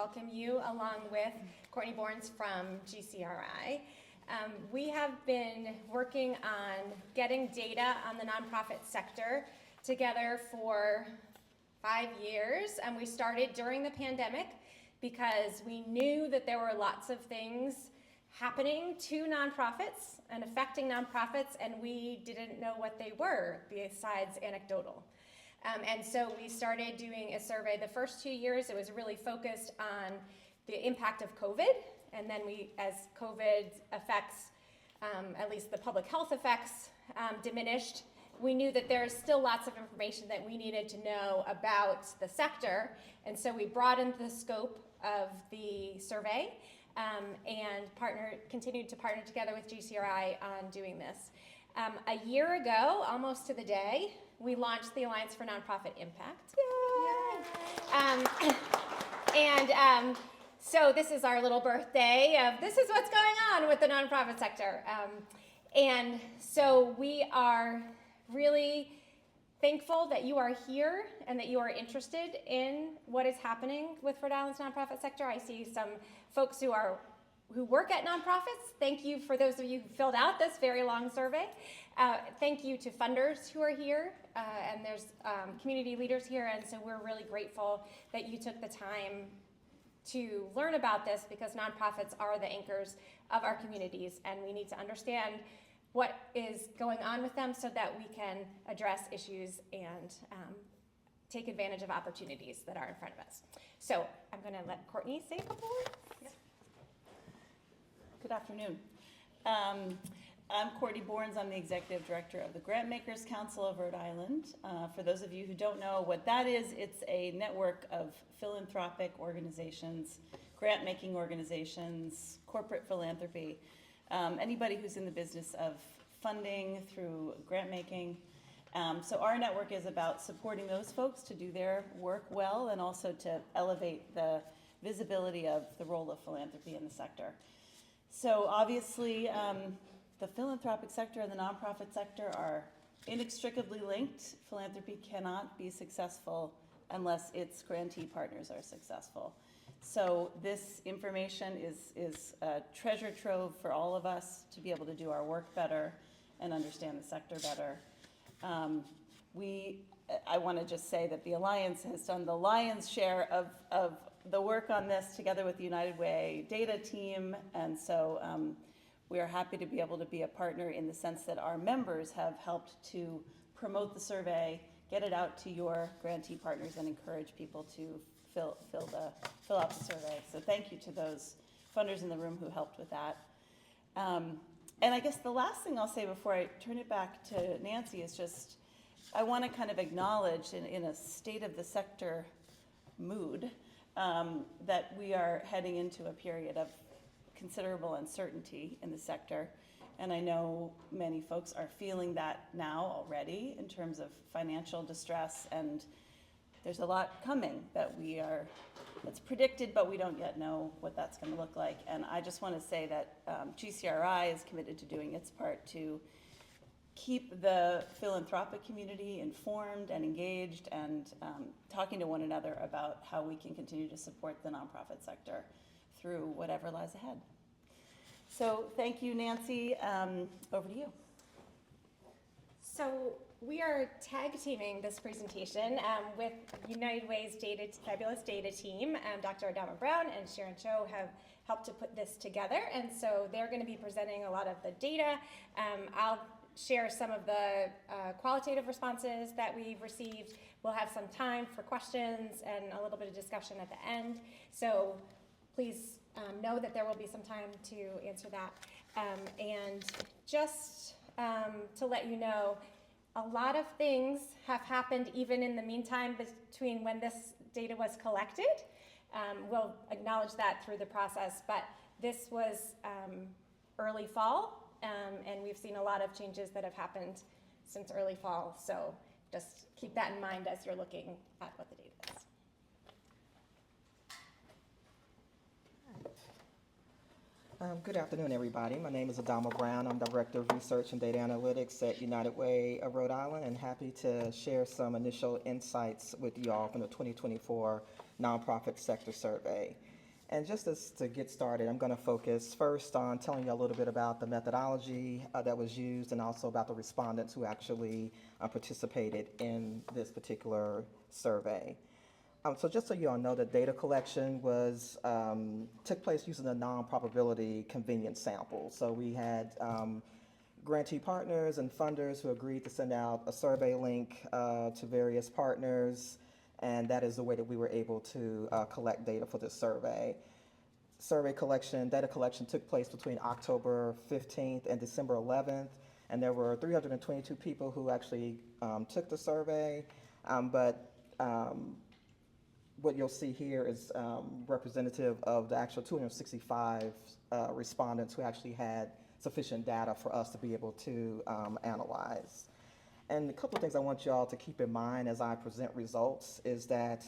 welcome you along with Courtney Borns from GCRI. We have been working on getting data on the nonprofit sector together for 5 years, and we started during the pandemic because we knew that there were lots of things happening to nonprofits and affecting nonprofits, and we didn't know what they were besides anecdotal. And so we started doing a survey. The first 2 years, it was really focused on the impact of COVID, and then as COVID effects, at least the public health effects, diminished, we knew that there's still lots of information that we needed to know about the sector, and so we broadened the scope of the survey and continued to partner together with GCRI on doing this. A year ago, almost to the day, we launched the Alliance for Nonprofit Impact. Yay! So this is our little birthday of this is what's going on with the nonprofit sector. And so we are really thankful that you are here and that you are interested in what is happening with Rhode Island's nonprofit sector. I see some folks who work at nonprofits. Thank you for those of you who filled out this very long survey. Thank you to funders who are here, and there's community leaders here, and so we're really grateful that you took the time to learn about this, because nonprofits are the anchors of our communities, and we need to understand what is going on with them so that we can address issues and take advantage of opportunities that are in front of us. So I'm going to let Courtney say a couple words. Yep. Good afternoon. I'm Courtney Borns. I'm the Executive Director of the Grantmakers Council of Rhode Island. For those of you who don't know what that is, it's a network of philanthropic organizations, grant-making organizations, corporate philanthropy, anybody who's in the business of funding through grant-making. So our network is about supporting those folks to do their work well, and also to elevate the visibility of the role of philanthropy in the sector. So obviously, the philanthropic sector and the nonprofit sector are inextricably linked. Philanthropy cannot be successful unless its grantee partners are successful. So this information is a treasure trove for all of us to be able to do our work better and understand the sector better. I want to just say that the Alliance has done the lion's share of the work on this together with the United Way data team, and so we are happy to be able to be a partner in the sense that our members have helped to promote the survey, get it out to your grantee partners, and encourage people to fill out the survey. So thank you to those funders in the room who helped with that. And I guess the last thing I'll say before I turn it back to Nancy is just, I want to kind of acknowledge in a state of the sector mood that we are heading into a period of considerable uncertainty in the sector. And I know many folks are feeling that now already in terms of financial distress, and there's a lot coming that's predicted, but we don't yet know what that's going to look like. And I just want to say that GCRI is committed to doing its part to keep the philanthropic community informed and engaged, and talking to one another about how we can continue to support the nonprofit sector through whatever lies ahead. So thank you, Nancy. Over to you. So we are tag teaming this presentation with United Way's fabulous data team. Dr. Adama Brown and Sharon Cho have helped to put this together, and so they're going to be presenting a lot of the data. I'll share some of the qualitative responses that we've received. We'll have some time for questions and a little bit of discussion at the end. So please know that there will be some time to answer that. And just to let you know, a lot of things have happened even in the meantime between when this data was collected. We'll acknowledge that through the process, but this was early fall, and we've seen a lot of changes that have happened since early fall. So just keep that in mind as you're looking at what the data is. Good afternoon, everybody. My name is Adama Brown. I'm Director of Research and Data Analytics at United Way of Rhode Island, and happy to share some initial insights with you all from the 2024 nonprofit sector survey. And just to get started, I'm going to focus first on telling you a little bit about the methodology that was used and also about the respondents who actually participated in this particular survey. So just so you all know, the data collection took place using a non-probability convenience sample. So we had grantee partners and funders who agreed to send out a survey link to various partners, and that is the way that we were able to collect data for this survey. Data collection took place between October 15th and December 11th, and there were 322 people who actually took the survey, but what you'll see here is representative of the actual 265 respondents who actually had sufficient data for us to be able to analyze. And a couple of things I want you all to keep in mind as I present results is that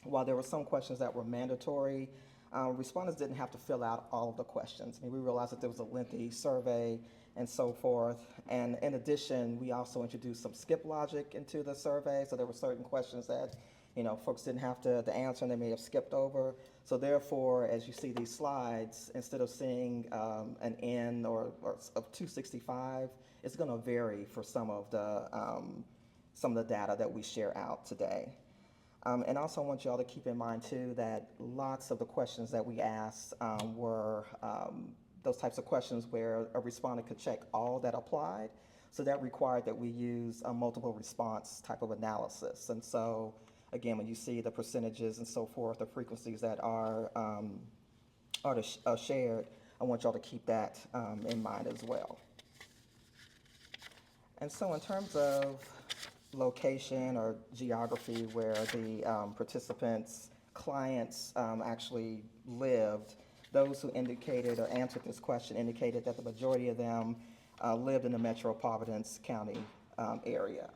while there were some questions that were mandatory, respondents didn't have to fill out all of the questions. I mean, we realized that there was a lengthy survey and so forth. And in addition, we also introduced some skip logic into the survey. So there were certain questions that, folks didn't have to answer and they may have skipped over. So therefore, as you see these slides, instead of seeing an N or of 265, it's going to vary for some of the data that we share out today. And also I want you all to keep in mind too that lots of the questions that we asked were those types of questions where a respondent could check all that applied. So that required that we use a multiple response type of analysis. And so again, when you see the percentages and so forth, the frequencies that are shared, I want y'all to keep that in mind as well. And so in terms of location or geography where the participants' clients actually lived, those who indicated or answered this question indicated that the majority of them lived in the Metro Providence County area.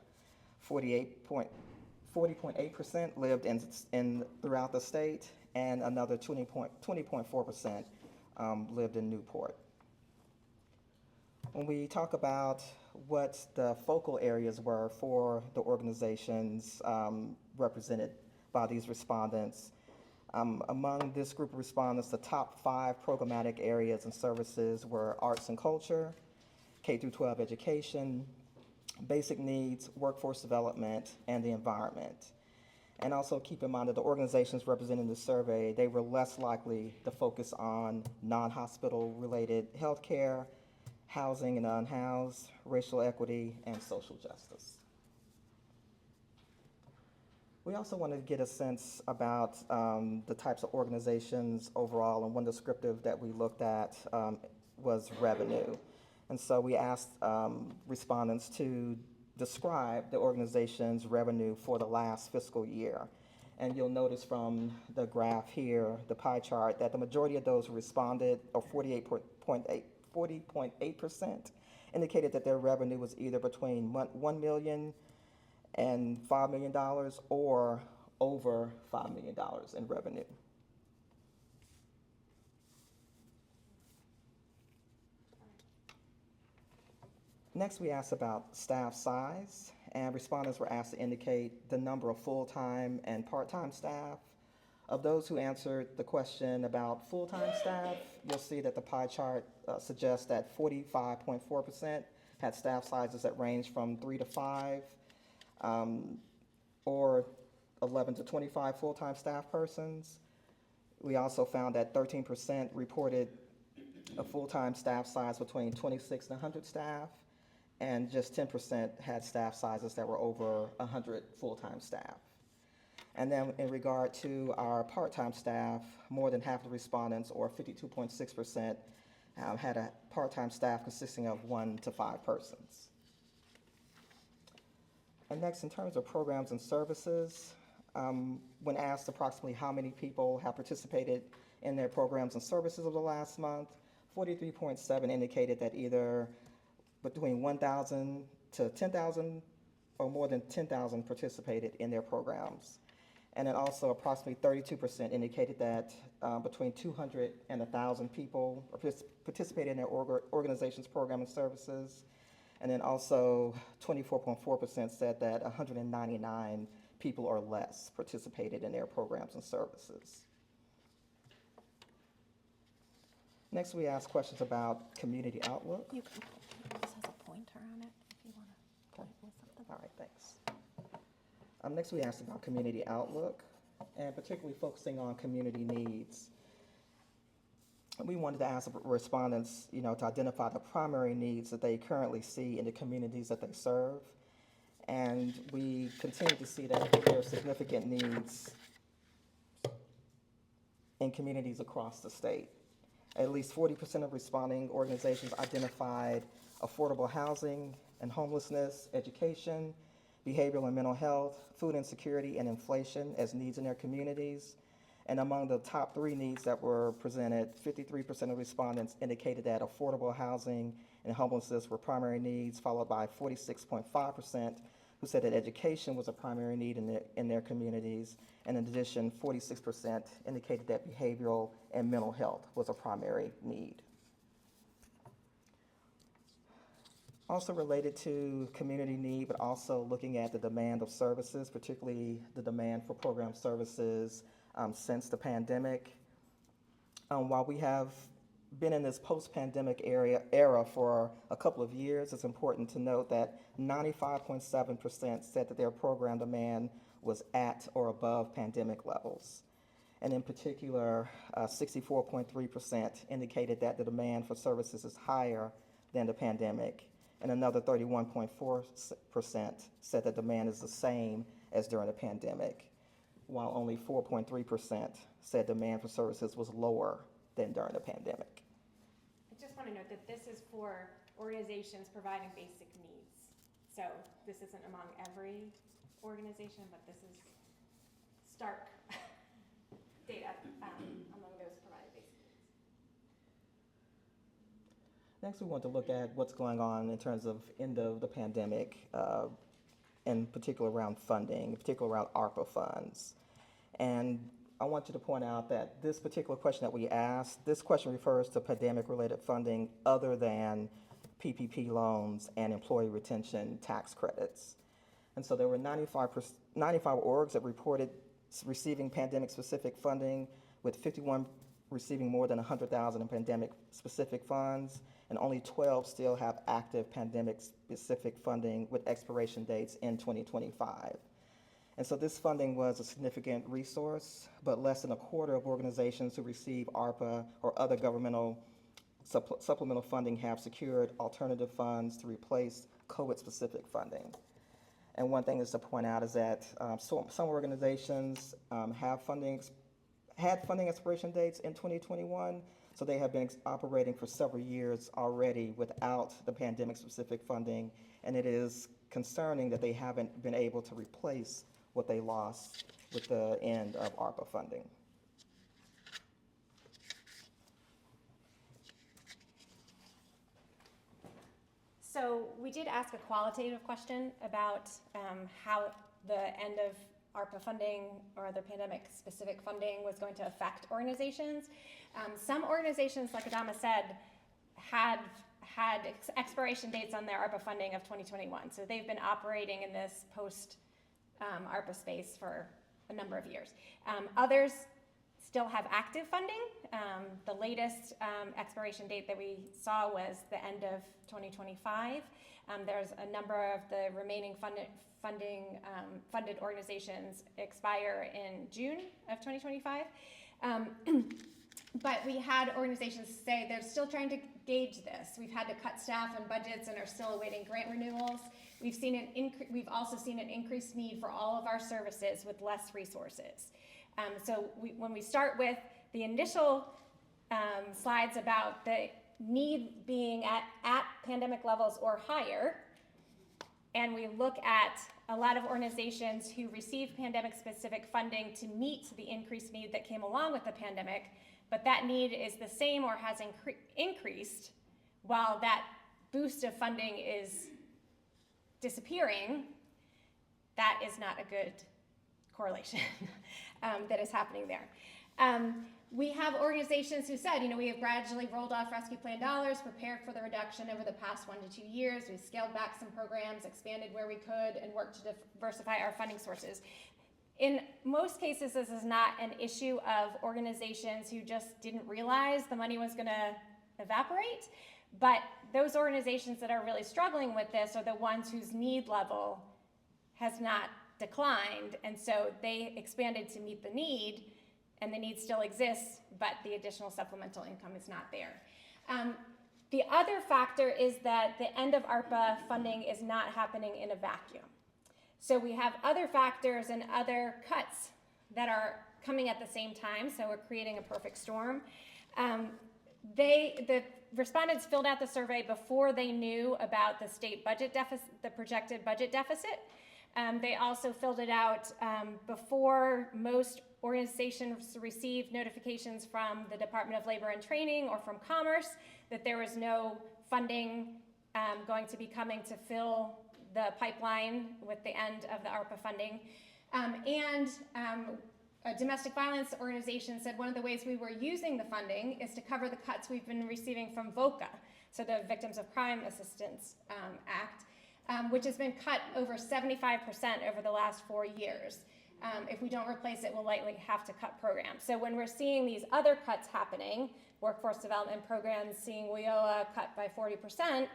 40.8% lived in throughout the state, and another 20.4% lived in Newport. When we talk about what the focal areas were for the organizations represented by these respondents, among this group of respondents, the top 5 programmatic areas and services were arts and culture, K-12 education, basic needs, workforce development, and the environment. And also keep in mind that the organizations represented in the survey, they were less likely to focus on non-hospital related healthcare, housing and unhoused, racial equity, and social justice. We also wanted to get a sense about the types of organizations overall, and one descriptive that we looked at was revenue. And so we asked respondents to describe the organization's revenue for the last fiscal year. And you'll notice from the graph here, the pie chart, that the majority of those who responded, or 40.8%, indicated that their revenue was either between $1 million and $5 million or over $5 million in revenue. Next, we asked about staff size, and respondents were asked to indicate the number of full-time and part-time staff. Of those who answered the question about full-time staff, you'll see that the pie chart suggests that 45.4% had staff sizes that range from 3 to 5, or 11 to 25 full-time staff persons. We also found that 13% reported a full-time staff size between 26 and 100 staff, and just 10% had staff sizes that were over 100 full-time staff. And then in regard to our part-time staff, more than half the respondents, or 52.6%, had a part-time staff consisting of 1 to 5 persons. And next, in terms of programs and services, when asked approximately how many people have participated in their programs and services over the last month, 43.7 indicated that either between 1,000 to 10,000 or more than 10,000 participated in their programs. And then also approximately 32% indicated that between 200 and 1,000 people participated in their organization's program and services. And then also 24.4% said that 199 people or less participated in their programs and services. Next, we ask questions about community outlook. This has a pointer on it if you want to point with something. All right, thanks. Next, we asked about community outlook, and particularly focusing on community needs. We wanted to ask respondents, to identify the primary needs that they currently see in the communities that they serve. And we continue to see that there are significant needs in communities across the state. At least 40% of responding organizations identified affordable housing and homelessness, education, behavioral and mental health, food insecurity, and inflation as needs in their communities. And among the top 3 needs that were presented, 53% of respondents indicated that affordable housing and homelessness were primary needs, followed by 46.5% who said that education was a primary need in their communities. And in addition, 46% indicated that behavioral and mental health was a primary need. Also related to community need, but also looking at the demand of services, particularly the demand for program services since the pandemic. While we have been in this post-pandemic era for a couple of years, it's important to note that 95.7% said that their program demand was at or above pandemic levels. And in particular, 64.3% indicated that the demand for services is higher than the pandemic, and another 31.4% said that demand is the same as during the pandemic, while only 4.3% said demand for services was lower than during the pandemic. I just want to note that this is for organizations providing basic needs. So this isn't among every organization, but this is stark data among those providing basic needs. Next, we want to look at what's going on in terms of end of the pandemic, in particular around funding, in particular around ARPA funds. And I want you to point out that this particular question that we asked, this question refers to pandemic-related funding other than PPP loans and employee retention tax credits. And so there were 95 orgs that reported receiving pandemic-specific funding, with 51 receiving more than $100,000 in pandemic-specific funds, and only 12 still have active pandemic-specific funding with expiration dates in 2025. And so this funding was a significant resource, but less than a quarter of organizations who receive ARPA or other governmental supplemental funding have secured alternative funds to replace COVID-specific funding. And one thing is to point out is that some organizations had funding expiration dates in 2021, so they have been operating for several years already without the pandemic-specific funding, and it is concerning that they haven't been able to replace what they lost with the end of ARPA funding. So we did ask a qualitative question about how the end of ARPA funding or other pandemic-specific funding was going to affect organizations. Some organizations, like Adama said, had expiration dates on their ARPA funding of 2021. So they've been operating in this post-ARPA space for a number of years. Others still have active funding. The latest expiration date that we saw was the end of 2025. There's a number of the remaining funded organizations expire in June of 2025. But we had organizations say they're still trying to gauge this. We've had to cut staff and budgets and are still awaiting grant renewals. We've also seen an increased need for all of our services with less resources. So when we start with the initial slides about the need being at pandemic levels or higher, and we look at a lot of organizations who receive pandemic-specific funding to meet the increased need that came along with the pandemic, but that need is the same or has increased while that boost of funding is disappearing, that is not a good correlation that is happening there. We have organizations who said, we have gradually rolled off rescue plan dollars, prepared for the reduction over the past 1 to 2 years. We've scaled back some programs, expanded where we could, and worked to diversify our funding sources. In most cases, this is not an issue of organizations who just didn't realize the money was going to evaporate, but those organizations that are really struggling with this are the ones whose need level has not declined, and so they expanded to meet the need, and the need still exists, but the additional supplemental income is not there. The other factor is that the end of ARPA funding is not happening in a vacuum. So we have other factors and other cuts that are coming at the same time, so we're creating a perfect storm. The respondents filled out the survey before they knew about the state budget deficit, the projected budget deficit. They also filled it out before most organizations received notifications from the Department of Labor and Training or from Commerce that there was no funding going to be coming to fill the pipeline with the end of the ARPA funding. A domestic violence organization said one of the ways we were using the funding is to cover the cuts we've been receiving from VOCA, so the Victims of Crime Assistance Act, which has been cut over 75% over the last 4 years. If we don't replace it, we'll likely have to cut programs. So when we're seeing these other cuts happening, workforce development programs seeing WIOA cut by 40%,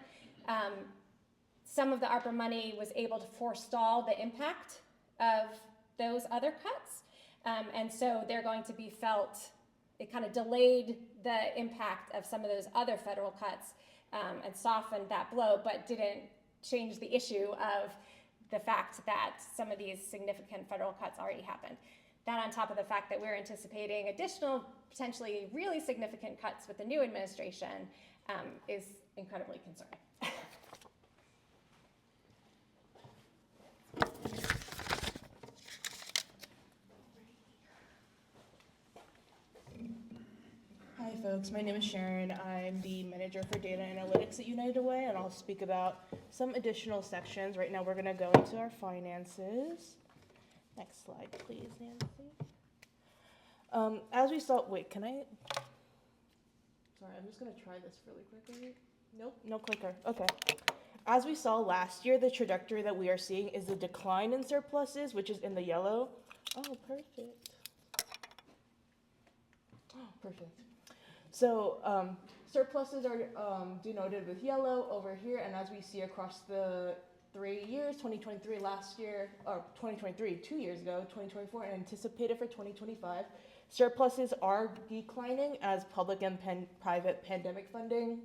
some of the ARPA money was able to forestall the impact of those other cuts. And so they're going to be felt, it kind of delayed the impact of some of those other federal cuts and softened that blow, but didn't change the issue of the fact that some of these significant federal cuts already happened. That on top of the fact that we're anticipating additional, potentially really significant cuts with the new administration is incredibly concerning. Hi folks, my name is Sharon. I'm the manager for data analytics at United Way, and I'll speak about some additional sections. Right now we're going to go into our finances. Next slide, please, Nancy. As we saw, wait, can I? Sorry, I'm just going to try this really quickly. Nope, no clicker. Okay. As we saw last year, the trajectory that we are seeing is the decline in surpluses, which is in the yellow. Oh, perfect. Oh, perfect. So surpluses are denoted with yellow over here, and as we see across the 3 years, 2023 last year, or 2023 2 years ago, 2024, and anticipated for 2025, surpluses are declining as public and private pandemic funding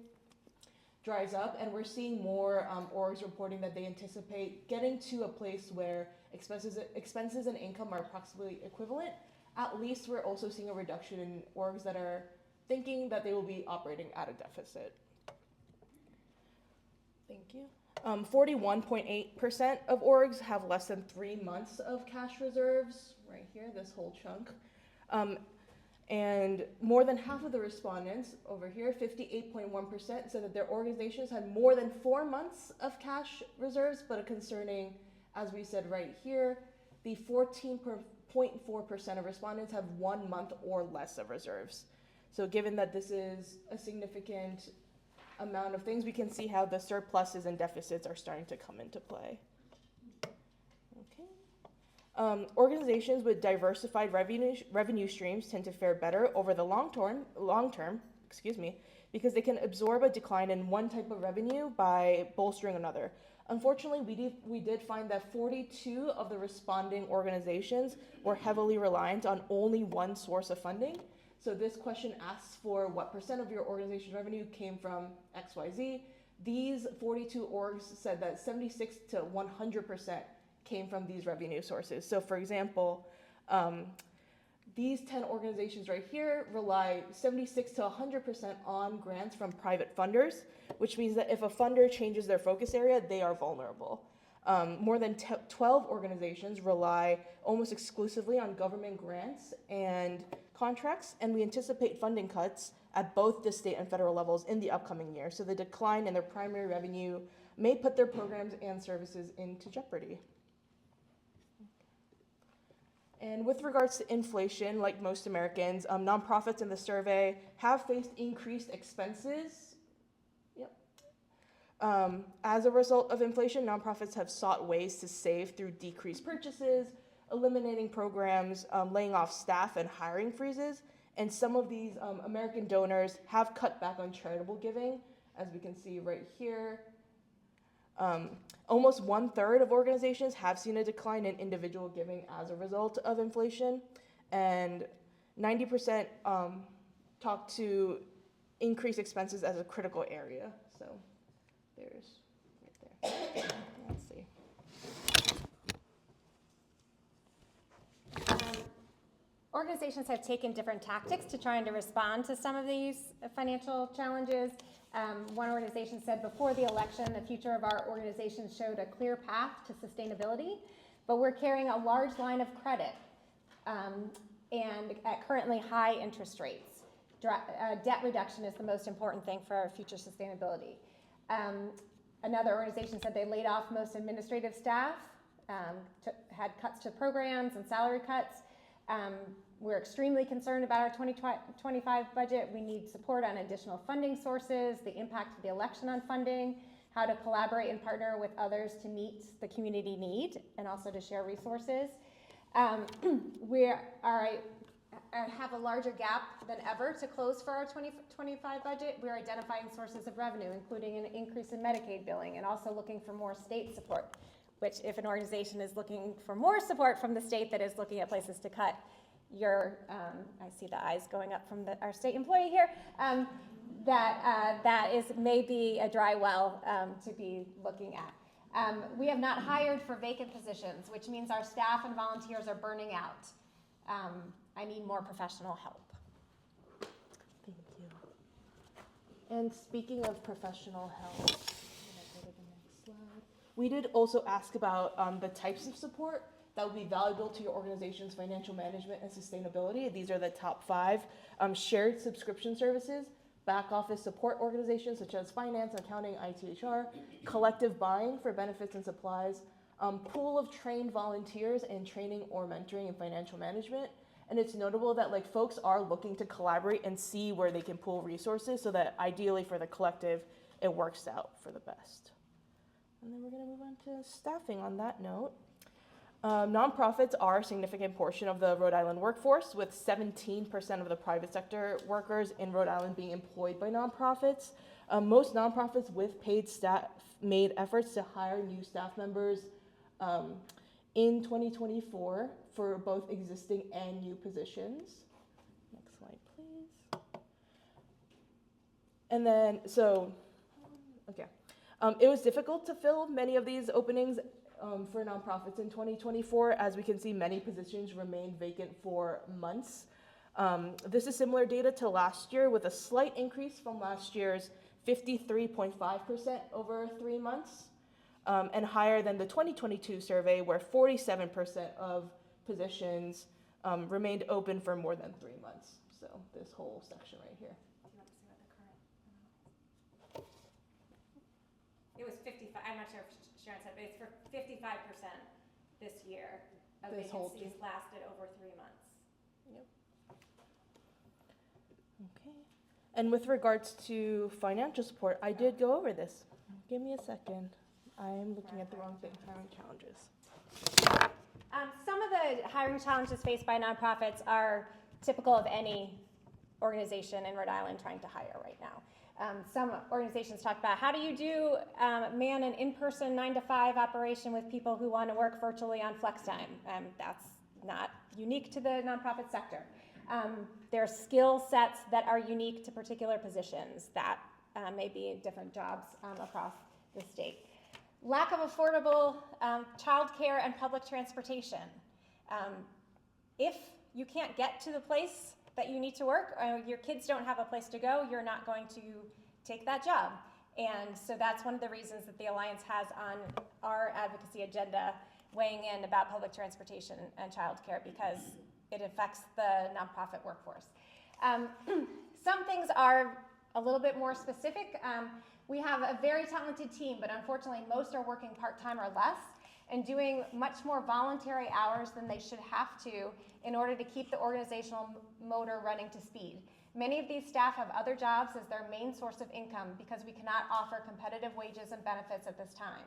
dries up, and we're seeing more orgs reporting that they anticipate getting to a place where expenses and income are approximately equivalent. At least we're also seeing a reduction in orgs that are thinking that they will be operating at a deficit. Thank you. 41.8% of orgs have less than 3 months of cash reserves, right here, this whole chunk. And more than half of the respondents over here, 58.1%, said that their organizations had more than 4 months of cash reserves, but a concerning, as we said right here, the 14.4% of respondents have 1 month or less of reserves. So given that this is a significant amount of things, we can see how the surpluses and deficits are starting to come into play. Okay. Organizations with diversified revenue streams tend to fare better over the long term, because they can absorb a decline in one type of revenue by bolstering another. Unfortunately, we did find that 42 of the responding organizations were heavily reliant on only one source of funding. So this question asks for what percent of your organization's revenue came from XYZ. These 42 orgs said that 76 to 100% came from these revenue sources. So for example, these 10 organizations right here rely 76 to 100% on grants from private funders, which means that if a funder changes their focus area, they are vulnerable. More than 12 organizations rely almost exclusively on government grants and contracts, and we anticipate funding cuts at both the state and federal levels in the upcoming year. So the decline in their primary revenue may put their programs and services into jeopardy. And with regards to inflation, like most Americans, nonprofits in the survey have faced increased expenses. Yep. As a result of inflation, nonprofits have sought ways to save through decreased purchases, eliminating programs, laying off staff, and hiring freezes. And some of these American donors have cut back on charitable giving, as we can see right here. Almost 1/3 of organizations have seen a decline in individual giving as a result of inflation, and 90% talk to increased expenses as a critical area. So there's right there. Let's see. Organizations have taken different tactics to trying to respond to some of these financial challenges. One organization said before the election, the future of our organization showed a clear path to sustainability, but we're carrying a large line of credit and at currently high interest rates. Debt reduction is the most important thing for our future sustainability. Another organization said they laid off most administrative staff, had cuts to programs and salary cuts. We're extremely concerned about our 2025 budget. We need support on additional funding sources, the impact of the election on funding, how to collaborate and partner with others to meet the community need, and also to share resources. We have a larger gap than ever to close for our 2025 budget. We're identifying sources of revenue, including an increase in Medicaid billing, and also looking for more state support, which if an organization is looking for more support from the state that is looking at places to cut, I see the eyes going up from our state employee here, that is maybe a dry well to be looking at. We have not hired for vacant positions, which means our staff and volunteers are burning out. I need more professional help. Thank you. And speaking of professional help, I'm gonna go to the next slide. We did also ask about the types of support that would be valuable to your organization's financial management and sustainability. These are the top 5. Shared subscription services, back office support organizations such as finance, accounting, ITHR, collective buying for benefits and supplies, pool of trained volunteers in training or mentoring in financial management. And it's notable that like folks are looking to collaborate and see where they can pool resources so that ideally for the collective, it works out for the best. And then we're gonna move on to staffing on that note. Nonprofits are a significant portion of the Rhode Island workforce, with 17% of the private sector workers in Rhode Island being employed by nonprofits. Most nonprofits with paid staff made efforts to hire new staff members in 2024 for both existing and new positions. Next slide, please. And then, it was difficult to fill many of these openings for nonprofits in 2024. As we can see, many positions remained vacant for months. This is similar data to last year, with a slight increase from last year's 53.5% over 3 months, and higher than the 2022 survey, where 47% of positions remained open for more than 3 months. So this whole section right here. It was 55, I'm not sure if Sharon said, but it's for 55% this year of This whole vacancies lasted over 3 months. Yep. Okay. And with regards to financial support, I did go over this. Give me a second. I'm looking at the wrong thing. Hiring challenges. Some of the hiring challenges faced by nonprofits are typical of any organization in Rhode Island trying to hire right now. Some organizations talk about how do you do man an in-person 9-to-5 operation with people who want to work virtually on flex time. That's not unique to the nonprofit sector. There are skill sets that are unique to particular positions that may be in different jobs across the state. Lack of affordable childcare and public transportation. If you can't get to the place that you need to work, your kids don't have a place to go, you're not going to take that job. And so that's one of the reasons that the Alliance has on our advocacy agenda weighing in about public transportation and childcare, because it affects the nonprofit workforce. Some things are a little bit more specific. We have a very talented team, but unfortunately most are working part-time or less. and doing much more voluntary hours than they should have to in order to keep the organizational motor running to speed. Many of these staff have other jobs as their main source of income because we cannot offer competitive wages and benefits at this time.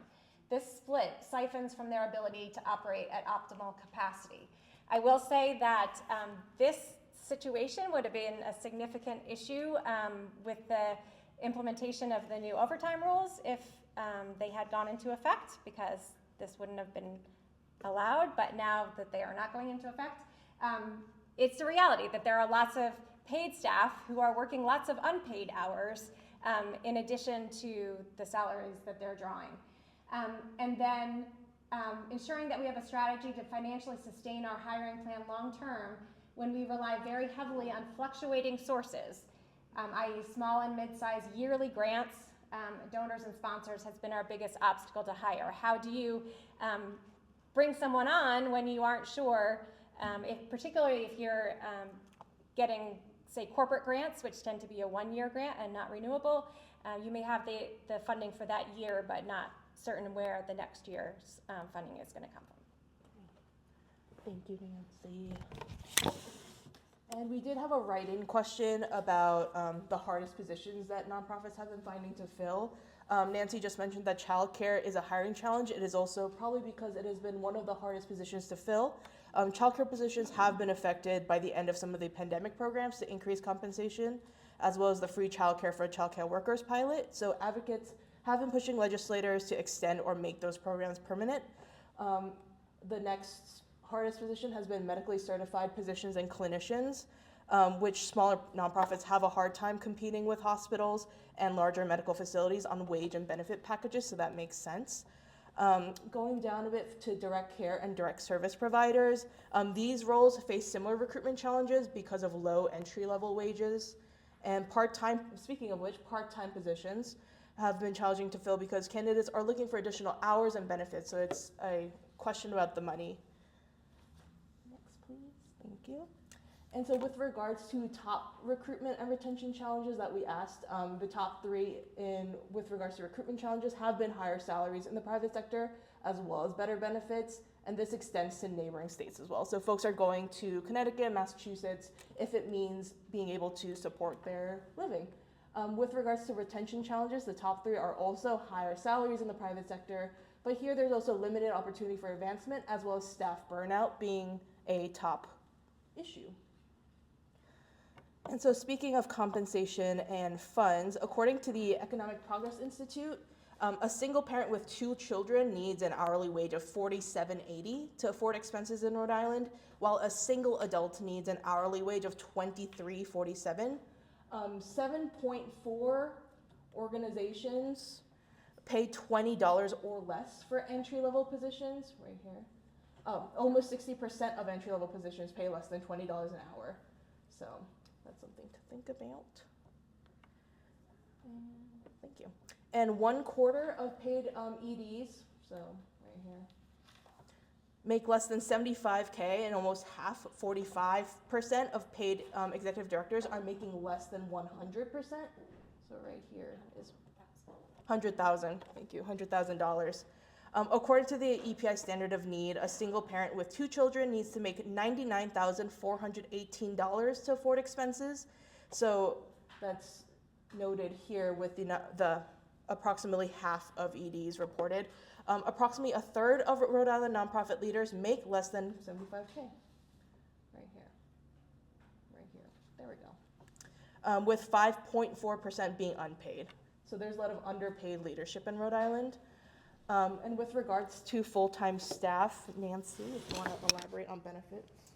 This split siphons from their ability to operate at optimal capacity. I will say that this situation would have been a significant issue with the implementation of the new overtime rules if they had gone into effect, because this wouldn't have been allowed. But now that they are not going into effect, it's a reality that there are lots of paid staff who are working lots of unpaid hours in addition to the salaries that they're drawing. And then ensuring that we have a strategy to financially sustain our hiring plan long term when we rely very heavily on fluctuating sources, i.e. small and mid-sized yearly grants, donors and sponsors has been our biggest obstacle to hire. How do you bring someone on when you aren't sure, particularly if you're getting, say, corporate grants, which tend to be a one-year grant and not renewable. You may have the funding for that year, but not certain where the next year's funding is going to come from. Thank you, Nancy. And we did have a write-in question about the hardest positions that nonprofits have been finding to fill. Nancy just mentioned that childcare is a hiring challenge. It is also probably because it has been one of the hardest positions to fill. Childcare positions have been affected by the end of some of the pandemic programs to increase compensation, as well as the free childcare for childcare workers pilot. So advocates have been pushing legislators to extend or make those programs permanent. The next hardest position has been medically certified positions and clinicians, which smaller nonprofits have a hard time competing with hospitals and larger medical facilities on wage and benefit packages, so that makes sense. Going down a bit to direct care and direct service providers, these roles face similar recruitment challenges because of low entry-level wages. And part-time, speaking of which, part-time positions have been challenging to fill because candidates are looking for additional hours and benefits, so it's a question about the money. Next, please. Thank you. And so with regards to top recruitment and retention challenges that we asked, the top three with regards to recruitment challenges have been higher salaries in the private sector, as well as better benefits, and this extends to neighboring states as well. So folks are going to Connecticut, Massachusetts, if it means being able to support their living. With regards to retention challenges, the top three are also higher salaries in the private sector, but here there's also limited opportunity for advancement, as well as staff burnout being a top issue. And so speaking of compensation and funds, according to the Economic Progress Institute, a single parent with 2 children needs an hourly wage of $47.80 to afford expenses in Rhode Island, while a single adult needs an hourly wage of $23.47. 7.4 organizations pay $20 or less for entry-level positions, right here. Almost 60% of entry-level positions pay less than $20 an hour. So that's something to think about. Thank you. And 1/4 of paid EDs, so right here, make less than $75K, and almost half, 45% of paid executive directors are making less than 100%. So right here is 100,000. Thank you, $100,000. According to the EPI standard of need, a single parent with 2 children needs to make $99,418 to afford expenses. So that's noted here with the approximately half of EDs reported. Approximately 1/3 of Rhode Island nonprofit leaders make less than $75K. Right here. Right here. There we go. With 5.4% being unpaid. So there's a lot of underpaid leadership in Rhode Island. And with regards to full-time staff, Nancy, if you want to elaborate on benefits.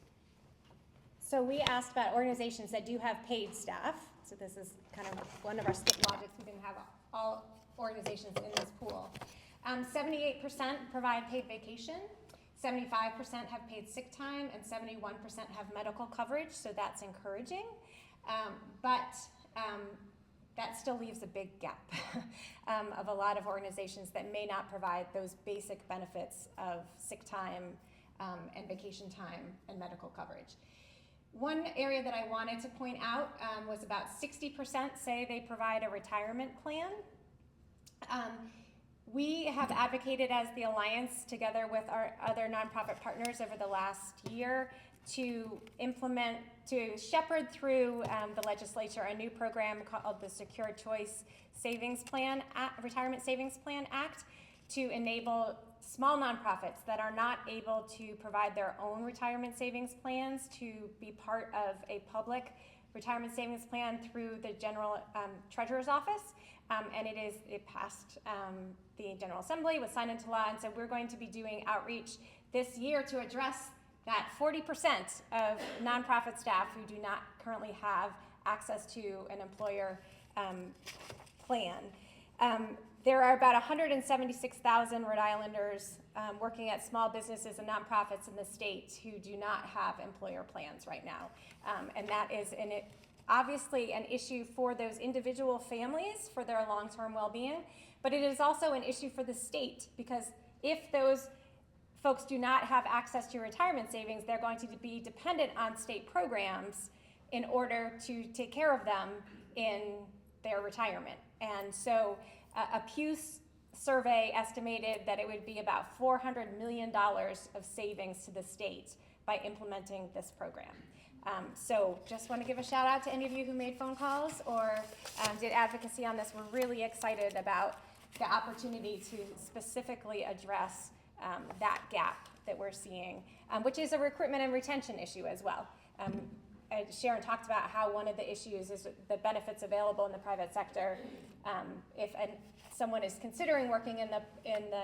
So we asked about organizations that do have paid staff. So this is kind of one of our skip logics. We didn't have all organizations in this pool. 78% provide paid vacation, 75% have paid sick time, and 71% have medical coverage, so that's encouraging. But that still leaves a big gap of a lot of organizations that may not provide those basic benefits of sick time and vacation time and medical coverage. One area that I wanted to point out was about 60% say they provide a retirement plan. We have advocated as the Alliance, together with our other nonprofit partners over the last year, to shepherd through the legislature a new program called the Secure Choice Savings Plan, Retirement Savings Plan Act, to enable small nonprofits that are not able to provide their own retirement savings plans to be part of a public retirement savings plan through the General Treasurer's Office. And it passed the General Assembly, was signed into law, and so we're going to be doing outreach this year to address that 40% of nonprofit staff who do not currently have access to an employer plan. There are about 176,000 Rhode Islanders working at small businesses and nonprofits in the state who do not have employer plans right now. And that is obviously an issue for those individual families for their long-term well-being, but it is also an issue for the state, because if those folks do not have access to retirement savings, they're going to be dependent on state programs in order to take care of them in their retirement. And so a Pew survey estimated that it would be about $400 million of savings to the state by implementing this program. So just want to give a shout out to any of you who made phone calls or did advocacy on this. We're really excited about the opportunity to specifically address that gap that we're seeing, which is a recruitment and retention issue as well. Sharon talked about how one of the issues is the benefits available in the private sector. If someone is considering working in the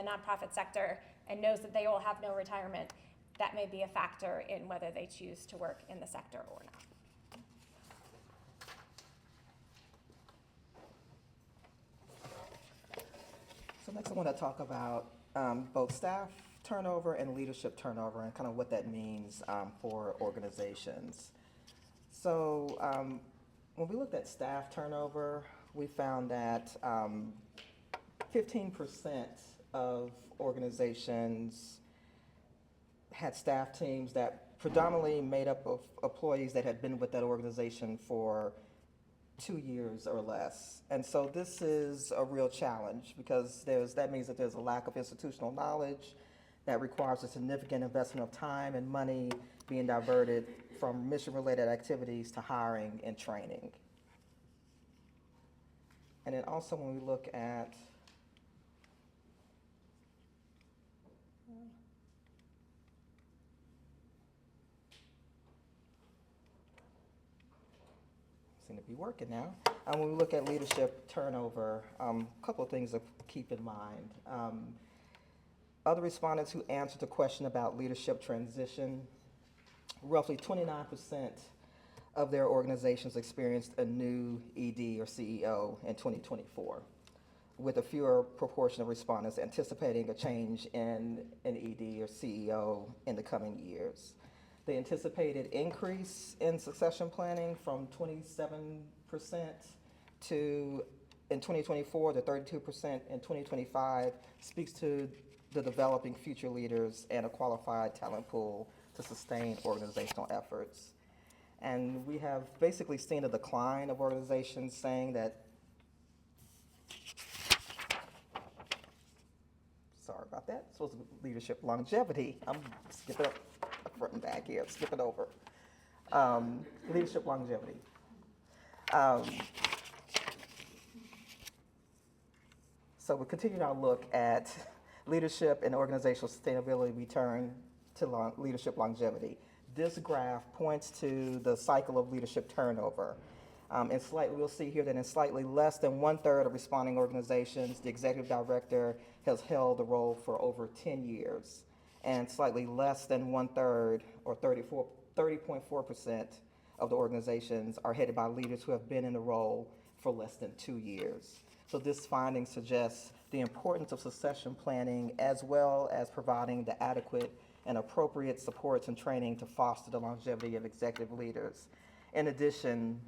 nonprofit sector and knows that they will have no retirement, that may be a factor in whether they choose to work in the sector or not. So next I want to talk about both staff turnover and leadership turnover and kind of what that means for organizations. So when we looked at staff turnover, we found that 15% of organizations had staff teams that predominantly made up of employees that had been with that organization for 2 years or less. And so this is a real challenge, because that means that there's a lack of institutional knowledge that requires a significant investment of time and money being diverted from mission-related activities to hiring and training. And then also when we look at seem to be working now. When we look at leadership turnover, a couple of things to keep in mind. Other respondents who answered the question about leadership transition, roughly 29% of their organizations experienced a new ED or CEO in 2024, with a fewer proportion of respondents anticipating a change in an ED or CEO in the coming years. The anticipated increase in succession planning from 27% in 2024 to 32% in 2025 speaks to the developing future leaders and a qualified talent pool to sustain organizational efforts. And we have basically seen a decline of organizations saying that, sorry about that, it's supposed to be leadership longevity. I'm skipping up front and back here, skip it over. Leadership longevity. So we continue our look at leadership and organizational sustainability return to leadership longevity. This graph points to the cycle of leadership turnover. We'll see here that in slightly less than 1/3 of responding organizations, the executive director has held the role for over 10 years. And slightly less than 1/3, or 30.4% of the organizations are headed by leaders who have been in the role for less than 2 years. So this finding suggests the importance of succession planning, as well as providing the adequate and appropriate supports and training to foster the longevity of executive leaders. In addition,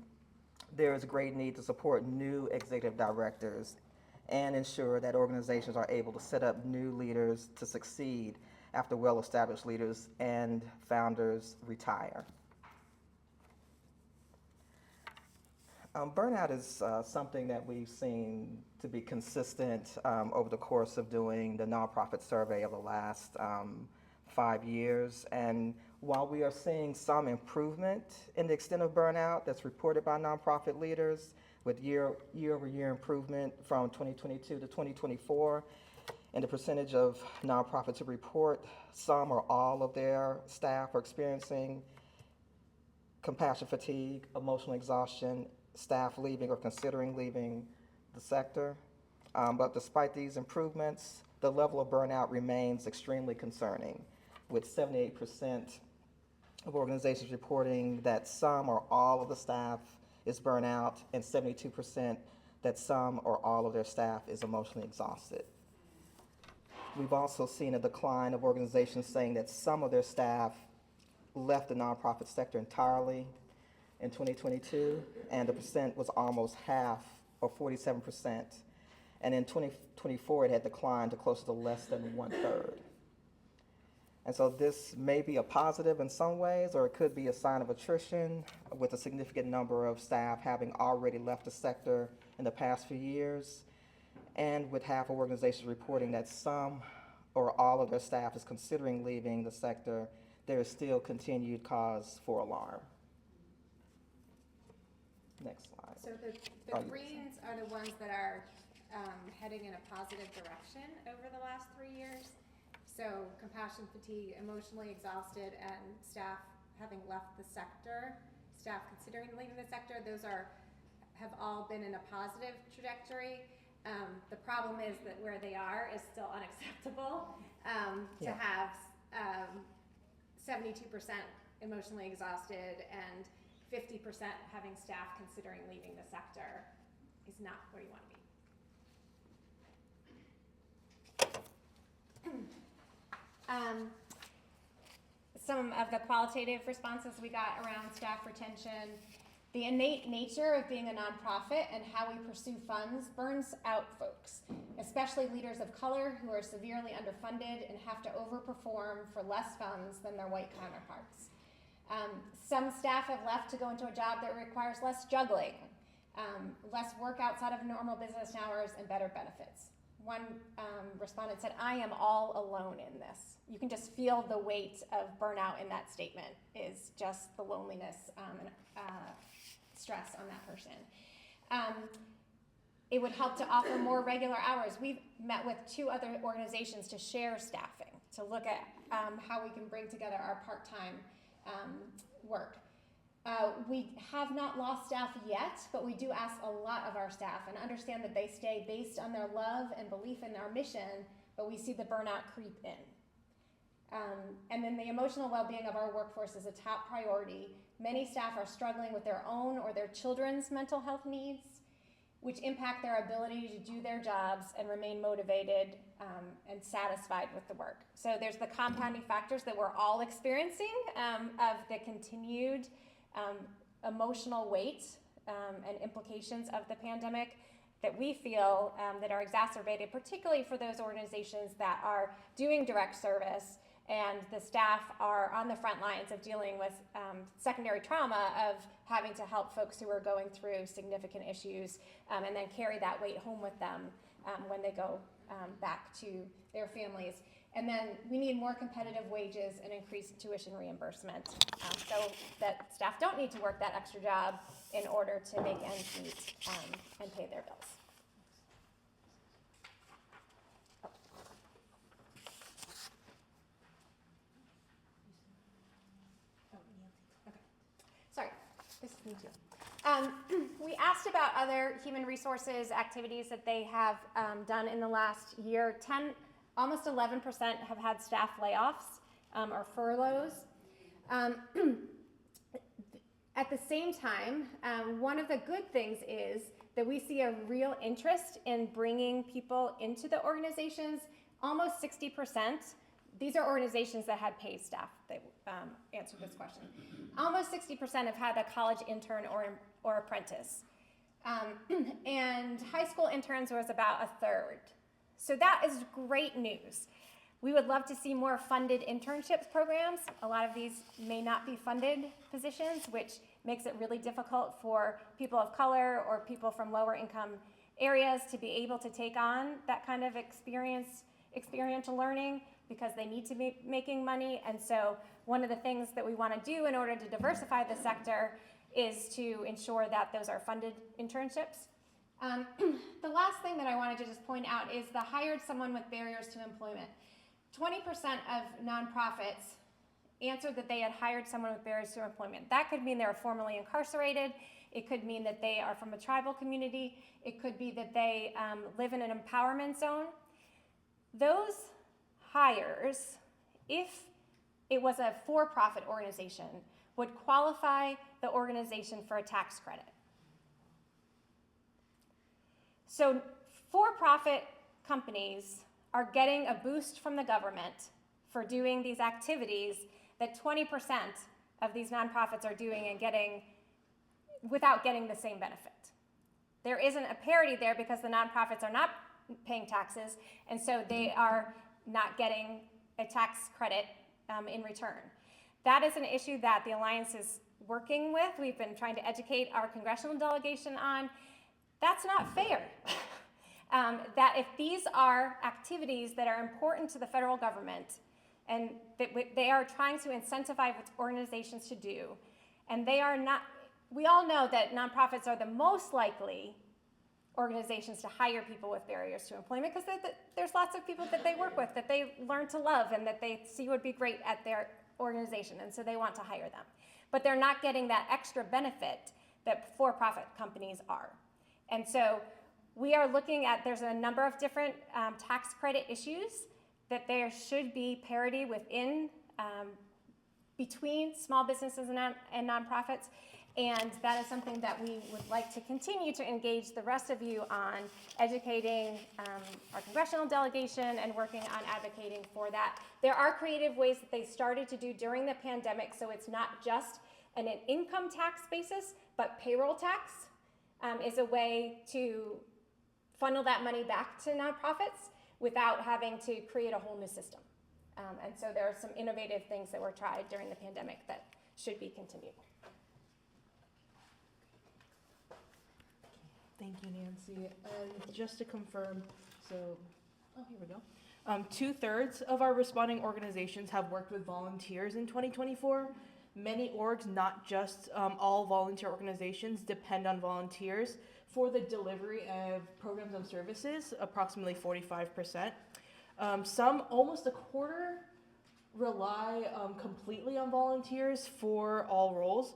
there is a great need to support new executive directors and ensure that organizations are able to set up new leaders to succeed after well-established leaders and founders retire. Burnout is something that we've seen to be consistent over the course of doing the nonprofit survey of the last 5 years. And while we are seeing some improvement in the extent of burnout that's reported by nonprofit leaders, with year-over-year improvement from 2022 to 2024, and the percentage of nonprofits who report some or all of their staff are experiencing compassion fatigue, emotional exhaustion, staff leaving or considering leaving the sector. But despite these improvements, the level of burnout remains extremely concerning, with 78% of organizations reporting that some or all of the staff is burnout, and 72% that some or all of their staff is emotionally exhausted. We've also seen a decline of organizations saying that some of their staff left the nonprofit sector entirely in 2022, and the percent was almost half, or 47%. And in 2024, it had declined to closer to less than 1/3. And so this may be a positive in some ways, or it could be a sign of attrition, with a significant number of staff having already left the sector in the past few years, and with half of organizations reporting that some or all of their staff is considering leaving the sector. There is still continued cause for alarm. Next slide. So the greens are the ones that are heading in a positive direction over the last 3 years. So compassion fatigue, emotionally exhausted, and staff having left the sector, staff considering leaving the sector, those have all been in a positive trajectory. The problem is that where they are is still unacceptable. To have 72% emotionally exhausted and 50% having staff considering leaving the sector is not where you want to be. Some of the qualitative responses we got around staff retention, the innate nature of being a nonprofit and how we pursue funds burns out folks, especially leaders of color who are severely underfunded and have to overperform for less funds than their white counterparts. Some staff have left to go into a job that requires less juggling, less work outside of normal business hours, and better benefits. One respondent said, "I am all alone in this." You can just feel the weight of burnout in that statement, is just the loneliness and stress on that person. It would help to offer more regular hours. We've met with 2 other organizations to share staffing, to look at how we can bring together our part-time work. We have not lost staff yet, but we do ask a lot of our staff and understand that they stay based on their love and belief in our mission, but we see the burnout creep in. And then the emotional well-being of our workforce is a top priority. Many staff are struggling with their own or their children's mental health needs, which impact their ability to do their jobs and remain motivated and satisfied with the work. So there's the compounding factors that we're all experiencing of the continued emotional weight and implications of the pandemic that we feel that are exacerbated, particularly for those organizations that are doing direct service and the staff are on the front lines of dealing with secondary trauma of having to help folks who are going through significant issues and then carry that weight home with them when they go back to their families. And then we need more competitive wages and increased tuition reimbursement so that staff don't need to work that extra job in order to make ends meet and pay their bills. Sorry, this is me too. We asked about other human resources activities that they have done in the last year. Almost 11% have had staff layoffs or furloughs. At the same time, one of the good things is that we see a real interest in bringing people into the organizations. Almost 60%. These are organizations that had paid staff that answered this question. Almost 60% have had a college intern or apprentice. And high school interns was about 1/3. So that is great news. We would love to see more funded internships programs. A lot of these may not be funded positions, which makes it really difficult for people of color or people from lower income areas to be able to take on that kind of experiential learning because they need to be making money. And so one of the things that we want to do in order to diversify the sector is to ensure that those are funded internships. The last thing that I wanted to just point out is the hired someone with barriers to employment. 20% of nonprofits answered that they had hired someone with barriers to employment. That could mean they were formerly incarcerated. It could mean that they are from a tribal community. It could be that they live in an empowerment zone. Those hires, if it was a for-profit organization, would qualify the organization for a tax credit. So for-profit companies are getting a boost from the government for doing these activities that 20% of these nonprofits are doing and getting without getting the same benefit. There isn't a parity there because the nonprofits are not paying taxes, and so they are not getting a tax credit in return. That is an issue that the Alliance is working with. We've been trying to educate our congressional delegation on. That's not fair. That if these are activities that are important to the federal government and that they are trying to incentivize organizations to do, and they are not, we all know that nonprofits are the most likely organizations to hire people with barriers to employment because there's lots of people that they work with that they learn to love and that they see would be great at their organization, and so they want to hire them. But they're not getting that extra benefit that for-profit companies are. And so we are looking at, there's a number of different tax credit issues that there should be parity within, between small businesses and nonprofits. And that is something that we would like to continue to engage the rest of you on, educating our congressional delegation and working on advocating for that. There are creative ways that they started to do during the pandemic, so it's not just an income tax basis, but payroll tax is a way to funnel that money back to nonprofits without having to create a whole new system. And so there are some innovative things that were tried during the pandemic that should be continued. Thank you, Nancy. And just to confirm, so, oh, here we go. 2/3 of our responding organizations have worked with volunteers in 2024. Many orgs, not just all volunteer organizations, depend on volunteers for the delivery of programs and services, approximately 45%. Some, almost a quarter, rely completely on volunteers for all roles.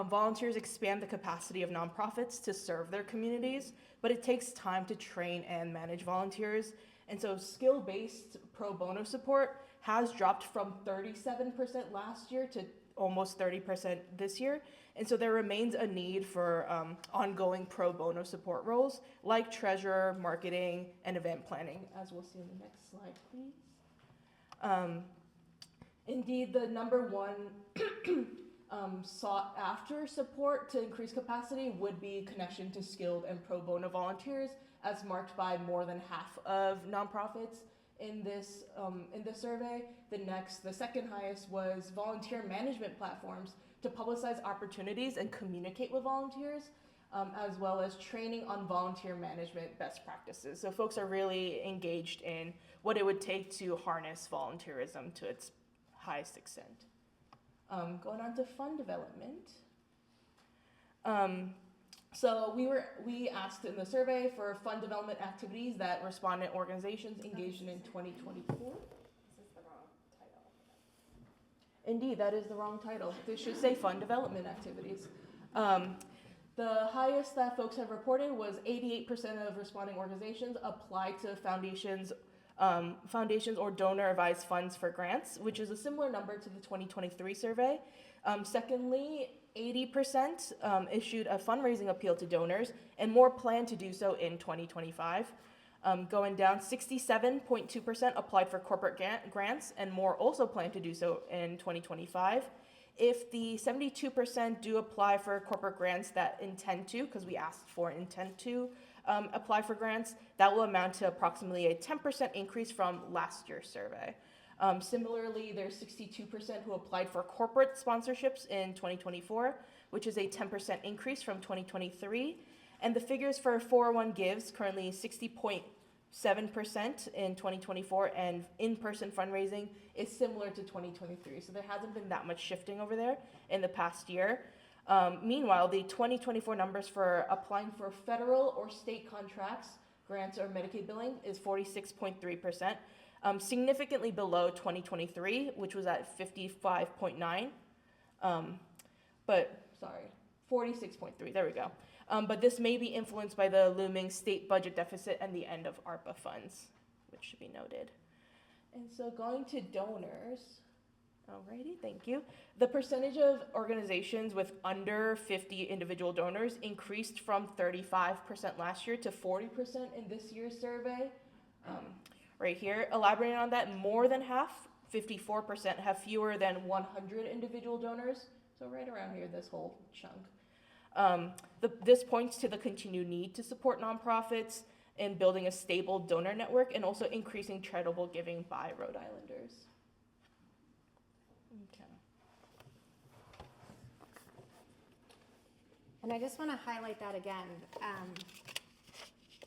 Volunteers expand the capacity of nonprofits to serve their communities, but it takes time to train and manage volunteers. And so skill-based pro bono support has dropped from 37% last year to almost 30% this year. And so there remains a need for ongoing pro bono support roles like treasurer, marketing, and event planning, as we'll see in the next slide, please. Indeed, the number one sought after support to increase capacity would be connection to skilled and pro bono volunteers, as marked by more than half of nonprofits in this survey. The second highest was volunteer management platforms to publicize opportunities and communicate with volunteers, as well as training on volunteer management best practices. So folks are really engaged in what it would take to harness volunteerism to its highest extent. Going on to fund development. So we asked in the survey for fund development activities that respondent organizations engaged in 2024. This is the wrong title. Indeed, that is the wrong title. This should say fund development activities. The highest that folks have reported was 88% of responding organizations applied to foundations or donor-advised funds for grants, which is a similar number to the 2023 survey. Secondly, 80% issued a fundraising appeal to donors, and more plan to do so in 2025. Going down, 67.2% applied for corporate grants, and more also plan to do so in 2025. If the 72% do apply for corporate grants that intend to, because we asked for intent to, apply for grants, that will amount to approximately a 10% increase from last year's survey. Similarly, there's 62% who applied for corporate sponsorships in 2024, which is a 10% increase from 2023. And the figures for 401 gives, currently 60.7% in 2024, and in-person fundraising is similar to 2023. So there hasn't been that much shifting over there in the past year. Meanwhile, the 2024 numbers for applying for federal or state contracts, grants, or Medicaid billing is 46.3%, significantly below 2023, which was at 55.9. But sorry, 46.3, there we go. But this may be influenced by the looming state budget deficit and the end of ARPA funds, which should be noted. And so going to donors, alrighty, thank you. The percentage of organizations with under 50 individual donors increased from 35% last year to 40% in this year's survey. Right here, elaborating on that, more than half, 54%, have fewer than 100 individual donors. So right around here, this whole chunk. This points to the continued need to support nonprofits in building a stable donor network and also increasing charitable giving by Rhode Islanders. Okay. And I just want to highlight that again.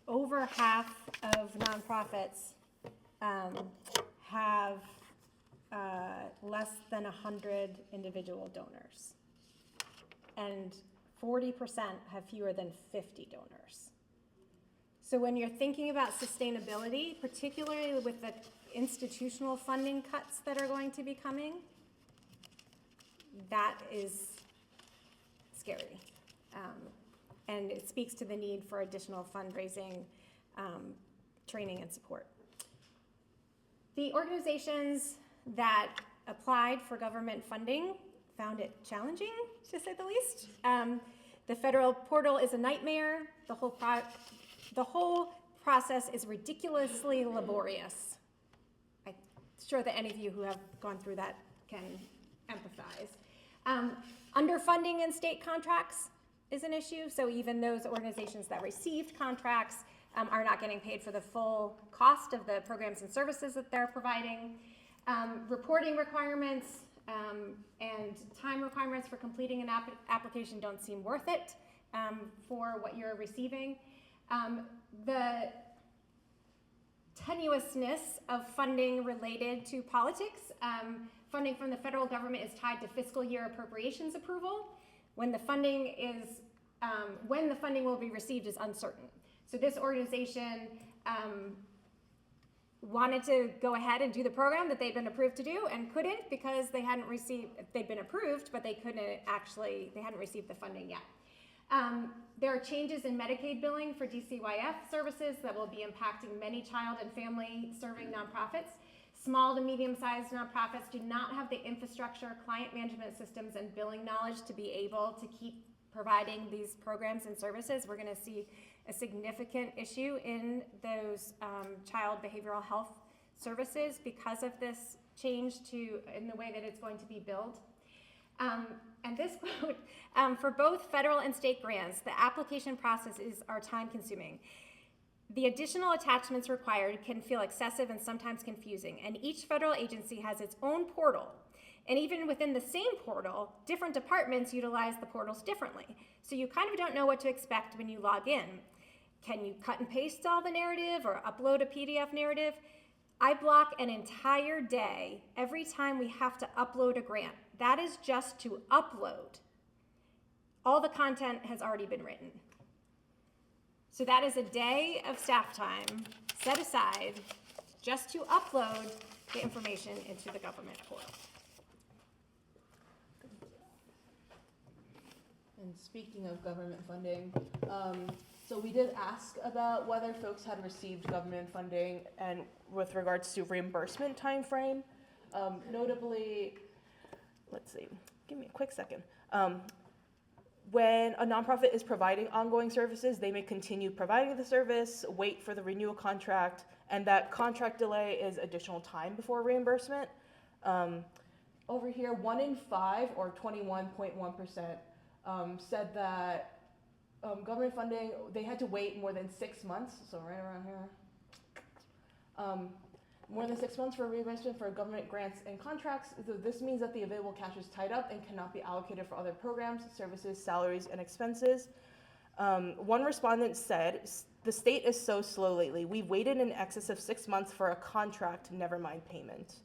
Over half of nonprofits have less than 100 individual donors. And 40% have fewer than 50 donors. So when you're thinking about sustainability, particularly with the institutional funding cuts that are going to be coming, that is scary. And it speaks to the need for additional fundraising, training, and support. The organizations that applied for government funding found it challenging, to say the least. The federal portal is a nightmare. The whole process is ridiculously laborious. I'm sure that any of you who have gone through that can empathize. Underfunding in state contracts is an issue. So even those organizations that received contracts are not getting paid for the full cost of the programs and services that they're providing. Reporting requirements and time requirements for completing an application don't seem worth it for what you're receiving. The tenuousness of funding related to politics. Funding from the federal government is tied to fiscal year appropriations approval. When the funding will be received is uncertain. So this organization wanted to go ahead and do the program that they'd been approved to do and couldn't because they'd been approved, but they hadn't received the funding yet. There are changes in Medicaid billing for DCYF services that will be impacting many child and family serving nonprofits. Small to medium-sized nonprofits do not have the infrastructure, client management systems, and billing knowledge to be able to keep providing these programs and services. We're going to see a significant issue in those child behavioral health services because of this change in the way that it's going to be billed. And this quote, for both federal and state grants, the application processes are time-consuming. The additional attachments required can feel excessive and sometimes confusing, and each federal agency has its own portal. And even within the same portal, different departments utilize the portals differently. So you kind of don't know what to expect when you log in. Can you cut and paste all the narrative or upload a PDF narrative? I block an entire day every time we have to upload a grant. That is just to upload. All the content has already been written. So that is a day of staff time set aside just to upload the information into the government portal. And speaking of government funding, so we did ask about whether folks had received government funding and with regards to reimbursement time frame. Notably, let's see, give me a quick second. When a nonprofit is providing ongoing services, they may continue providing the service, wait for the renewal contract, and that contract delay is additional time before reimbursement. Over here, 1 in 5, or 21.1%, said that government funding, they had to wait more than 6 months, so right around here. More than 6 months for reimbursement for government grants and contracts. So this means that the available cash is tied up and cannot be allocated for other programs, services, salaries, and expenses. One respondent said, the state is so slow lately. We've waited in excess of 6 months for a contract, never mind payment.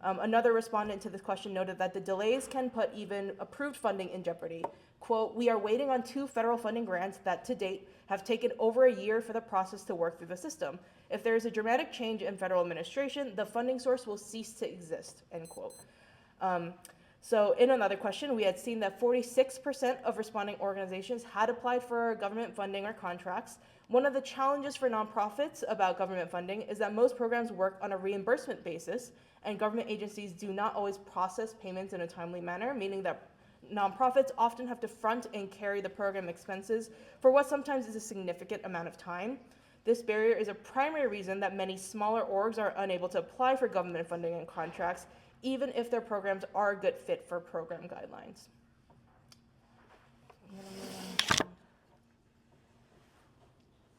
Another respondent to this question noted that the delays can put even approved funding in jeopardy. Quote, we are waiting on 2 federal funding grants that to date have taken over a year for the process to work through the system. If there is a dramatic change in federal administration, the funding source will cease to exist, end quote. So in another question, we had seen that 46% of responding organizations had applied for government funding or contracts. One of the challenges for nonprofits about government funding is that most programs work on a reimbursement basis, and government agencies do not always process payments in a timely manner, meaning that nonprofits often have to front and carry the program expenses for what sometimes is a significant amount of time. This barrier is a primary reason that many smaller orgs are unable to apply for government funding and contracts, even if their programs are a good fit for program guidelines.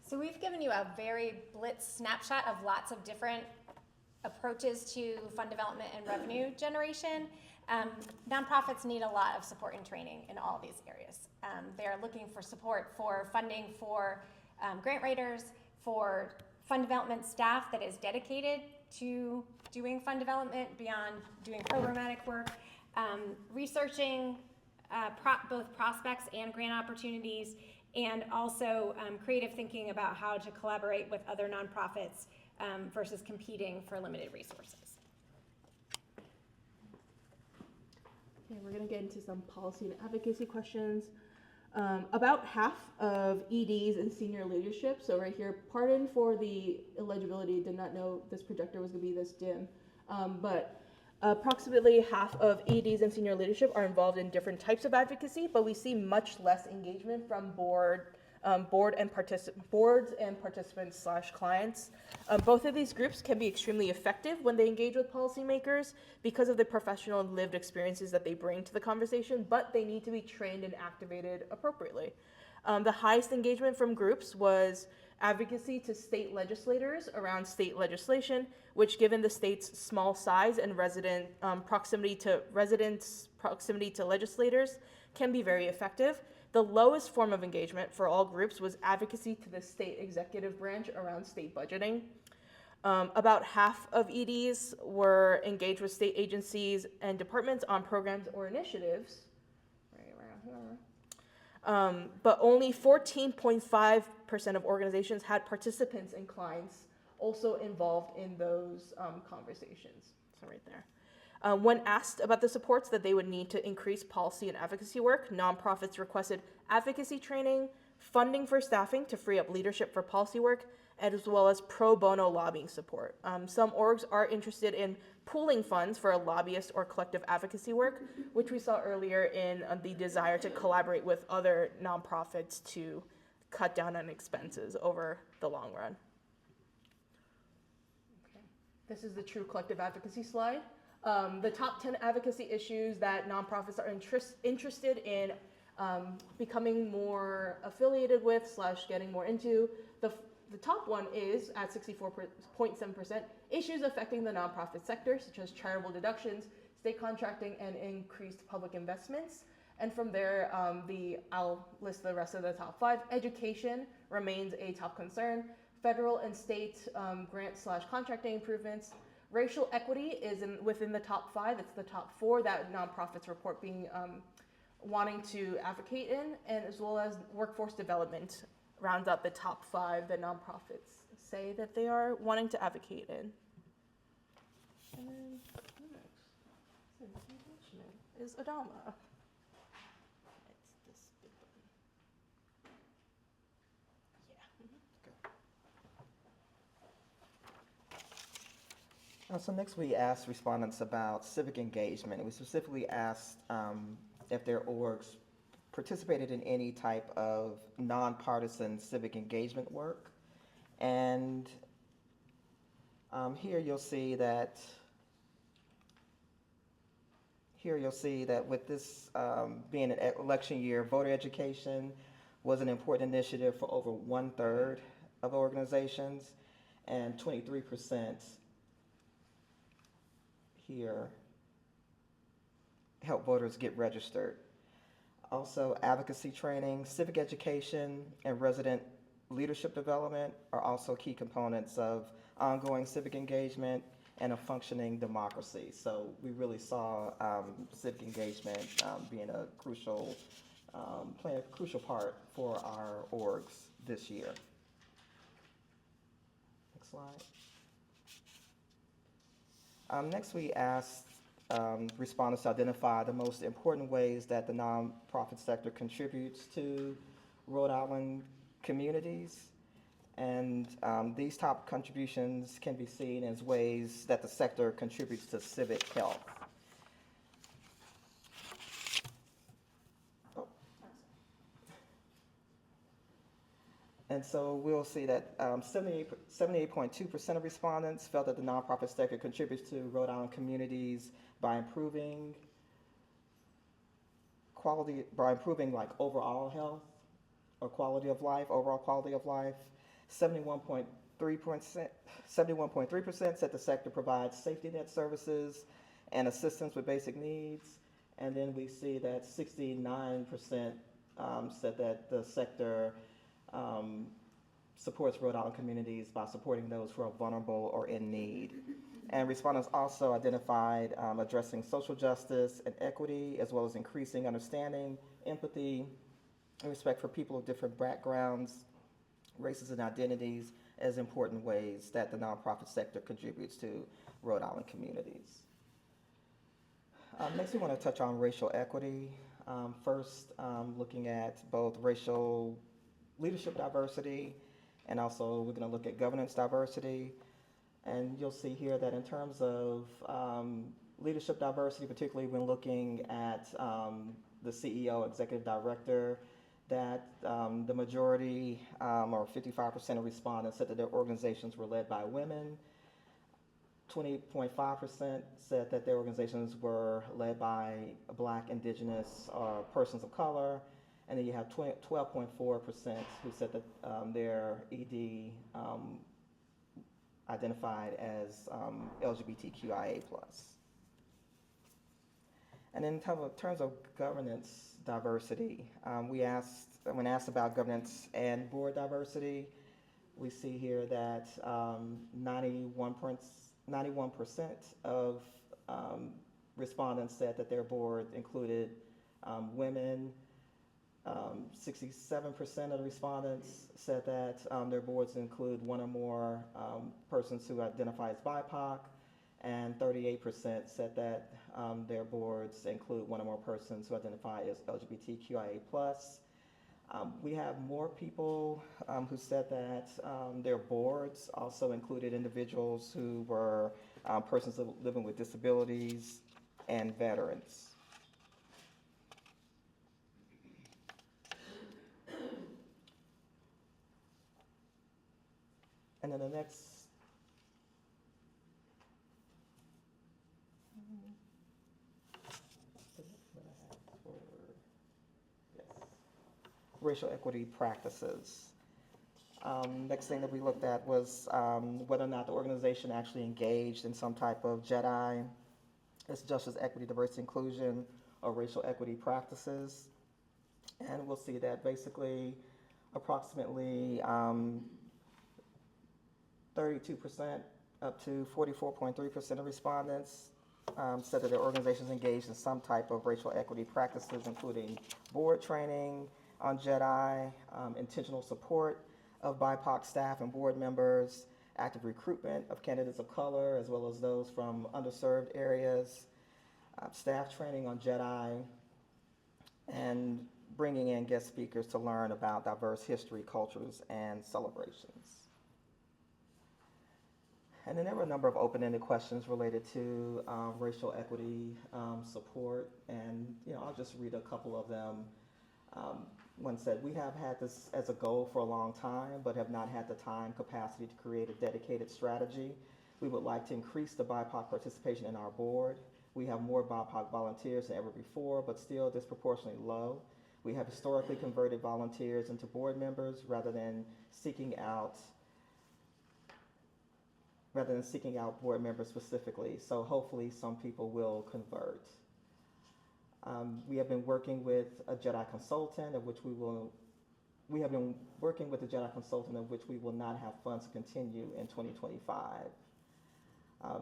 So we've given you a very blitz snapshot of lots of different approaches to fund development and revenue generation. Nonprofits need a lot of support and training in all these areas. They're looking for support for funding for grant writers, for fund development staff that is dedicated to doing fund development beyond doing programmatic work, researching both prospects and grant opportunities, and also creative thinking about how to collaborate with other nonprofits versus competing for limited resources. Okay, we're going to get into some policy and advocacy questions. About half of EDs and senior leadership, so right here, pardon for the illegibility, did not know this projector was going to be this dim, but approximately half of EDs and senior leadership are involved in different types of advocacy, but we see much less engagement from boards and participants / clients. Both of these groups can be extremely effective when they engage with policymakers because of the professional and lived experiences that they bring to the conversation, but they need to be trained and activated appropriately. The highest engagement from groups was advocacy to state legislators around state legislation, which given the state's small size and proximity to legislators can be very effective. The lowest form of engagement for all groups was advocacy to the state executive branch around state budgeting. About half of EDs were engaged with state agencies and departments on programs or initiatives, right around here. But only 14.5% of organizations had participants and clients also involved in those conversations. So right there. When asked about the supports that they would need to increase policy and advocacy work, nonprofits requested advocacy training, funding for staffing to free up leadership for policy work, as well as pro bono lobbying support. Some orgs are interested in pooling funds for a lobbyist or collective advocacy work, which we saw earlier in the desire to collaborate with other nonprofits to cut down on expenses over the long run. Okay. This is the true collective advocacy slide. The top 10 advocacy issues that nonprofits are interested in becoming more affiliated with / getting more into. The top one is, at 64.7%, issues affecting the nonprofit sector, such as charitable deductions, state contracting, and increased public investments. And from there, I'll list the rest of the top 5. Education remains a top concern. Federal and state grant / contracting improvements. Racial equity is within the top 5. It's the top 4 that nonprofits report being wanting to advocate in, and as well as workforce development rounds out the top 5 that nonprofits say that they are wanting to advocate in. And then next is Adama. It's this big button. Yeah. So next we asked respondents about civic engagement. We specifically asked if their orgs participated in any type of nonpartisan civic engagement work. And here you'll see that with this being an election year, voter education was an important initiative for over 1/3 of organizations, and 23% here, help voters get registered. Also, advocacy training, civic education, and resident leadership development are also key components of ongoing civic engagement and a functioning democracy. So we really saw civic engagement being a crucial, playing a crucial part for our orgs this year. Next slide. Next, we asked respondents to identify the most important ways that the nonprofit sector contributes to Rhode Island communities. And these top contributions can be seen as ways that the sector contributes to civic health. And so we'll see that 78.2% of respondents felt that the nonprofit sector contributes to Rhode Island communities by improving like overall health or quality of life, overall quality of life. 71.3% said the sector provides safety net services and assistance with basic needs. And then we see that 69% said that the sector supports Rhode Island communities by supporting those who are vulnerable or in need. And respondents also identified addressing social justice and equity, as well as increasing understanding, empathy, and respect for people of different backgrounds, races, and identities as important ways that the nonprofit sector contributes to Rhode Island communities. Next, we want to touch on racial equity. First, looking at both racial leadership diversity, and also we're going to look at governance diversity. And you'll see here that in terms of leadership diversity, particularly when looking at the CEO, executive director, that the majority, or 55% of respondents, said that their organizations were led by women. 20.5% said that their organizations were led by Black, Indigenous, or persons of color. And then you have 12.4% who said that their ED identified as LGBTQIA+. And in terms of governance diversity, when asked about governance and board diversity, we see here that 91% of respondents said that their board included women. 67% of the respondents said that their boards include one or more persons who identify as BIPOC, and 38% said that their boards include one or more persons who identify as LGBTQIA+. We have more people who said that their boards also included individuals who were persons living with disabilities and veterans. And then the next, racial equity practices. Next thing that we looked at was whether or not the organization actually engaged in some type of JEDI, it's justice, equity, diversity, inclusion, or racial equity practices. And we'll see that basically approximately 32% up to 44.3% of respondents said that their organizations engaged in some type of racial equity practices, including board training on JEDI, intentional support of BIPOC staff and board members, active recruitment of candidates of color, as well as those from underserved areas, staff training on JEDI, and bringing in guest speakers to learn about diverse history, cultures, and celebrations. And then there were a number of open-ended questions related to racial equity support, and I'll just read a couple of them. One said, "We have had this as a goal for a long time, but have not had the time capacity to create a dedicated strategy. We would like to increase the BIPOC participation in our board. We have more BIPOC volunteers than ever before, but still disproportionately low. We have historically converted volunteers into board members rather than seeking out rather than seeking out board members specifically. So hopefully some people will convert. We have been working with a Jedi consultant, of which we will not have funds to continue in 2025. A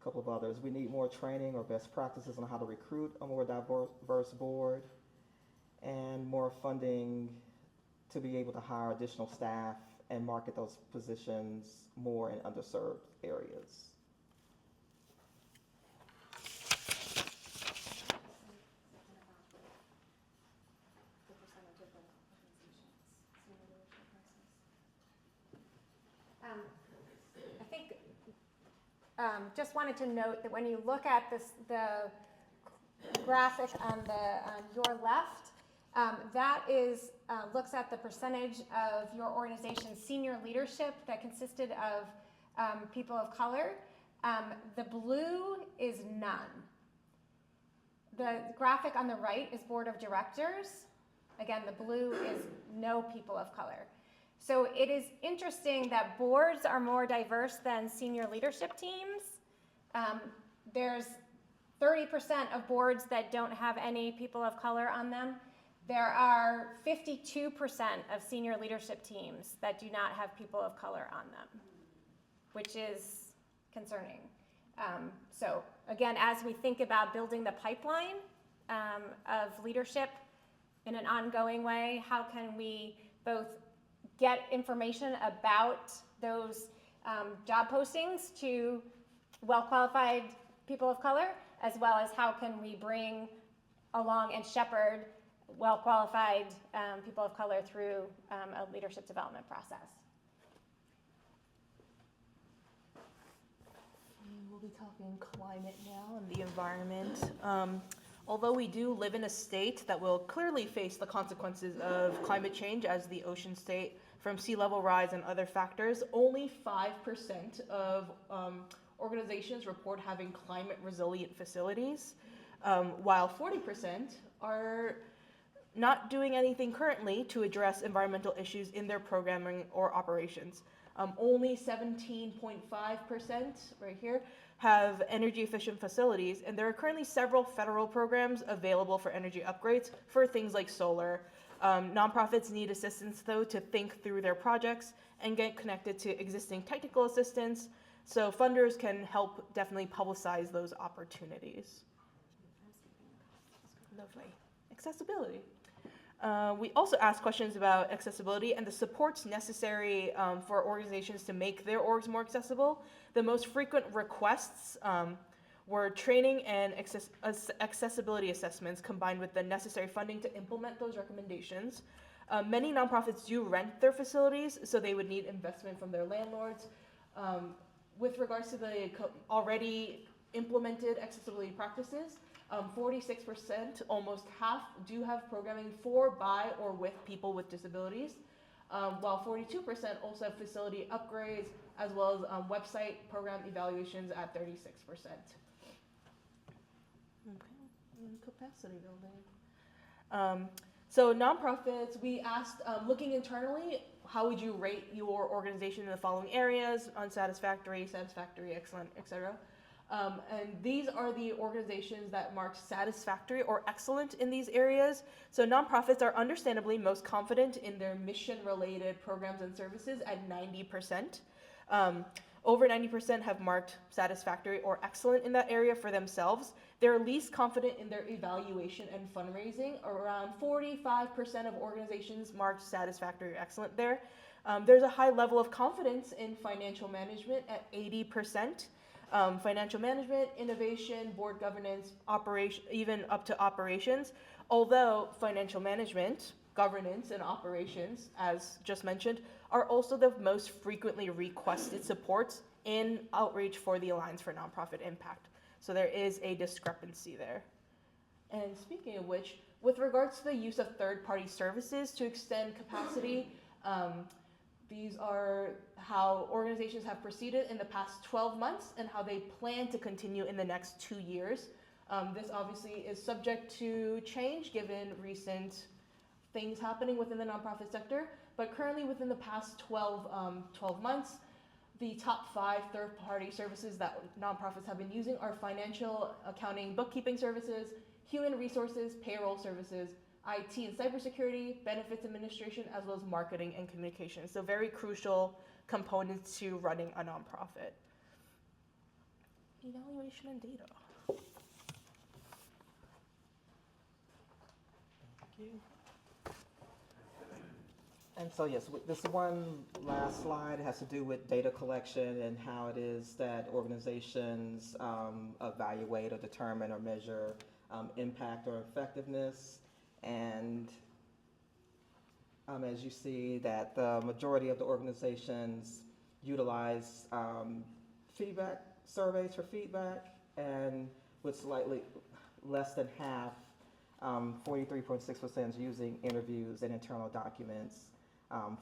couple of others. We need more training or best practices on how to recruit a more diverse board, and more funding to be able to hire additional staff and market those positions more in underserved areas. I think, just wanted to note that when you look at this, the graphic on your left, that is, looks at the percentage of your organization's senior leadership that consisted of people of color. The blue is none. The graphic on the right is board of directors. Again, the blue is no people of color. So it is interesting that boards are more diverse than senior leadership teams. There's 30% of boards that don't have any people of color on them. There are 52% of senior leadership teams that do not have people of color on them, which is concerning. So again, as we think about building the pipeline of leadership in an ongoing way, how can we both get information about those job postings to well-qualified people of color, as well as how can we bring along and shepherd well-qualified people of color through a leadership development process. We'll be talking climate now and the environment. Although we do live in a state that will clearly face the consequences of climate change as the ocean state from sea level rise and other factors, only 5% of organizations report having climate resilient facilities, while 40% are not doing anything currently to address environmental issues in their programming or operations. Only 17.5% right here have energy efficient facilities, and there are currently several federal programs available for energy upgrades for things like solar. Nonprofits need assistance though to think through their projects and get connected to existing technical assistance, so funders can help definitely publicize those opportunities. Lovely. Accessibility. We also asked questions about accessibility and the supports necessary for organizations to make their orgs more accessible. The most frequent requests were training and accessibility assessments combined with the necessary funding to implement those recommendations. Many nonprofits do rent their facilities, so they would need investment from their landlords. With regards to the already implemented accessibility practices, 46%, almost half, do have programming for, by, or with people with disabilities, while 42% also have facility upgrades, as well as website program evaluations at 36%. Okay, capacity building. So nonprofits, we asked, looking internally, how would you rate your organization in the following areas: unsatisfactory, satisfactory, excellent, etc. And these are the organizations that marked satisfactory or excellent in these areas. So nonprofits are understandably most confident in their mission-related programs and services at 90%. Over 90% have marked satisfactory or excellent in that area for themselves. They're least confident in their evaluation and fundraising. Around 45% of organizations marked satisfactory or excellent there. There's a high level of confidence in financial management at 80%. Financial management, innovation, board governance, operation, even up to operations. Although financial management, governance, and operations, as just mentioned, are also the most frequently requested supports in outreach for the Alliance for Nonprofit Impact. So there is a discrepancy there. And speaking of which, with regards to the use of third-party services to extend capacity, these are how organizations have proceeded in the past 12 months and how they plan to continue in the next 2 years. This obviously is subject to change given recent things happening within the nonprofit sector, but currently within the past 12 months, the top 5 third-party services that nonprofits have been using are financial, accounting, bookkeeping services, human resources, payroll services, IT and cybersecurity, benefits administration, as well as marketing and communications. So very crucial components to running a nonprofit. Evaluation and data. Thank you. And so, yes, this one last slide has to do with data collection and how it is that organizations evaluate or determine or measure impact or effectiveness. And as you see that the majority of the organizations utilize feedback surveys for feedback, and with slightly less than half, 43.6% is using interviews and internal documents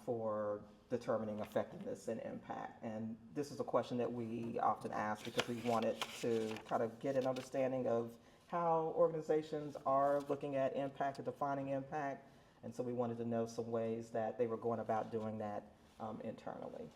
for determining effectiveness and impact. And this is a question that we often ask because we wanted to kind of get an understanding of how organizations are looking at impact and defining impact. And so we wanted to know some ways that they were going about doing that internally.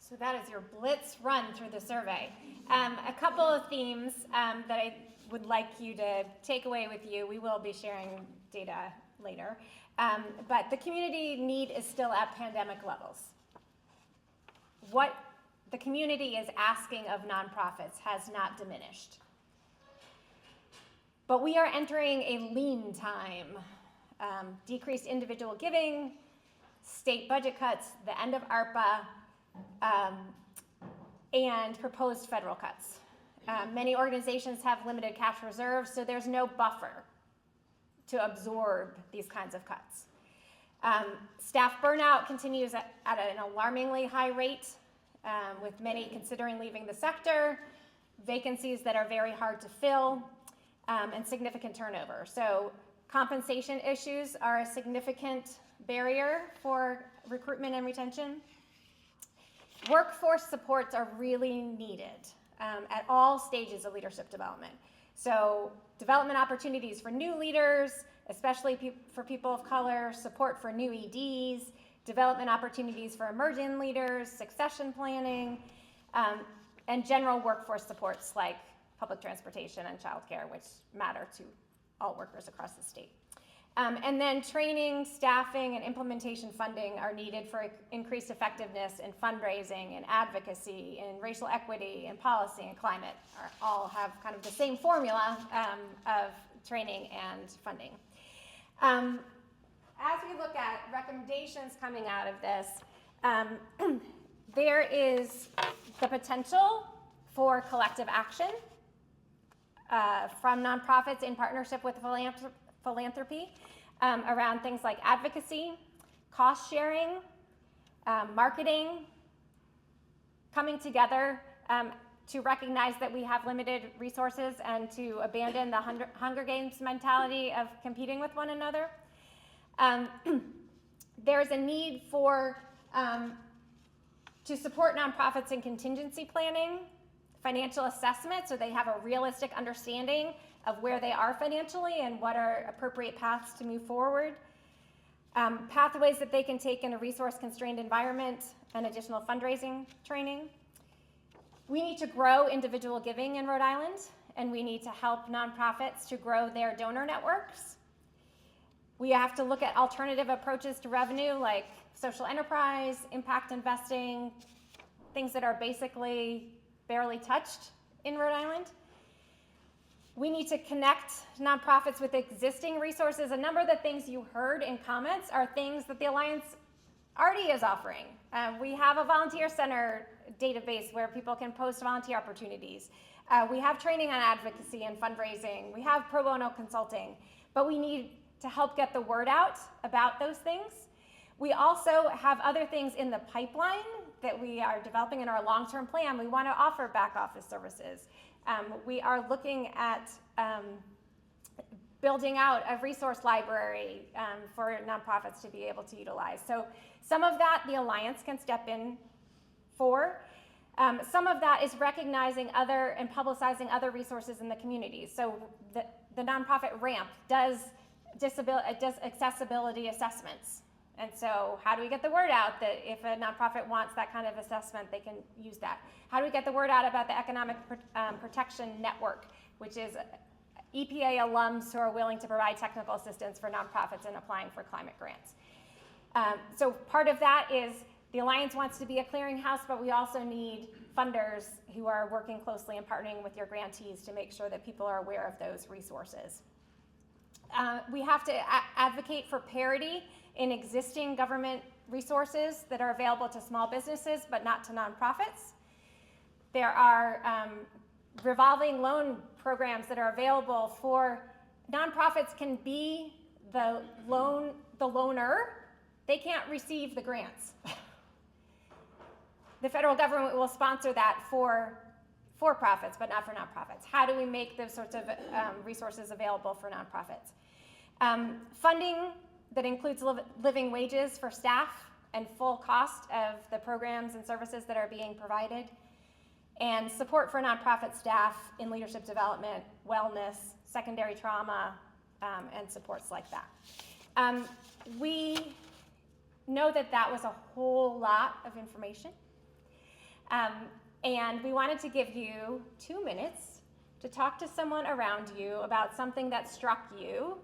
So that is your blitz run through the survey. A couple of themes that I would like you to take away with you. We will be sharing data later. But the community need is still at pandemic levels. What the community is asking of nonprofits has not diminished. But we are entering a lean time. Decreased individual giving, state budget cuts, the end of ARPA, and proposed federal cuts. Many organizations have limited cash reserves, so there's no buffer to absorb these kinds of cuts. Staff burnout continues at an alarmingly high rate, with many considering leaving the sector, vacancies that are very hard to fill, and significant turnover. So compensation issues are a significant barrier for recruitment and retention. Workforce supports are really needed at all stages of leadership development. So development opportunities for new leaders, especially for people of color, support for new EDs, development opportunities for emerging leaders, succession planning, and general workforce supports like public transportation and childcare, which matter to all workers across the state. And then training, staffing, and implementation funding are needed for increased effectiveness in fundraising and advocacy and racial equity and policy and climate all have kind of the same formula of training and funding. As we look at recommendations coming out of this, there is the potential for collective action from nonprofits in partnership with philanthropy around things like advocacy, cost sharing, marketing, coming together to recognize that we have limited resources and to abandon the Hunger Games mentality of competing with one another. There's a need for to support nonprofits in contingency planning, financial assessment, so they have a realistic understanding of where they are financially and what are appropriate paths to move forward. Pathways that they can take in a resource-constrained environment and additional fundraising training. We need to grow individual giving in Rhode Island, and we need to help nonprofits to grow their donor networks. We have to look at alternative approaches to revenue like social enterprise, impact investing, things that are basically barely touched in Rhode Island. We need to connect nonprofits with existing resources. A number of the things you heard in comments are things that the Alliance already is offering. We have a volunteer center database where people can post volunteer opportunities. We have training on advocacy and fundraising. We have pro bono consulting, but we need to help get the word out about those things. We also have other things in the pipeline that we are developing in our long-term plan. We want to offer back office services. We are looking at building out a resource library for nonprofits to be able to utilize. So some of that the Alliance can step in for. Some of that is recognizing other and publicizing other resources in the community. So the nonprofit RAMP does accessibility assessments And so how do we get the word out that if a nonprofit wants that kind of assessment, they can use that? How do we get the word out about the Economic Protection Network, which is EPA alums who are willing to provide technical assistance for nonprofits in applying for climate grants? So part of that is the Alliance wants to be a clearinghouse, but we also need funders who are working closely and partnering with your grantees to make sure that people are aware of those resources. We have to advocate for parity in existing government resources that are available to small businesses, but not to nonprofits. There are revolving loan programs that are available for nonprofits can be the loaner. They can't receive the grants. The federal government will sponsor that for profits, but not for nonprofits. How do we make those sorts of resources available for nonprofits? Funding that includes living wages for staff and full cost of the programs and services that are being provided, and support for nonprofit staff in leadership development, wellness, secondary trauma, and supports like that. We know that that was a whole lot of information. And we wanted to give you 2 minutes to talk to someone around you about something that struck you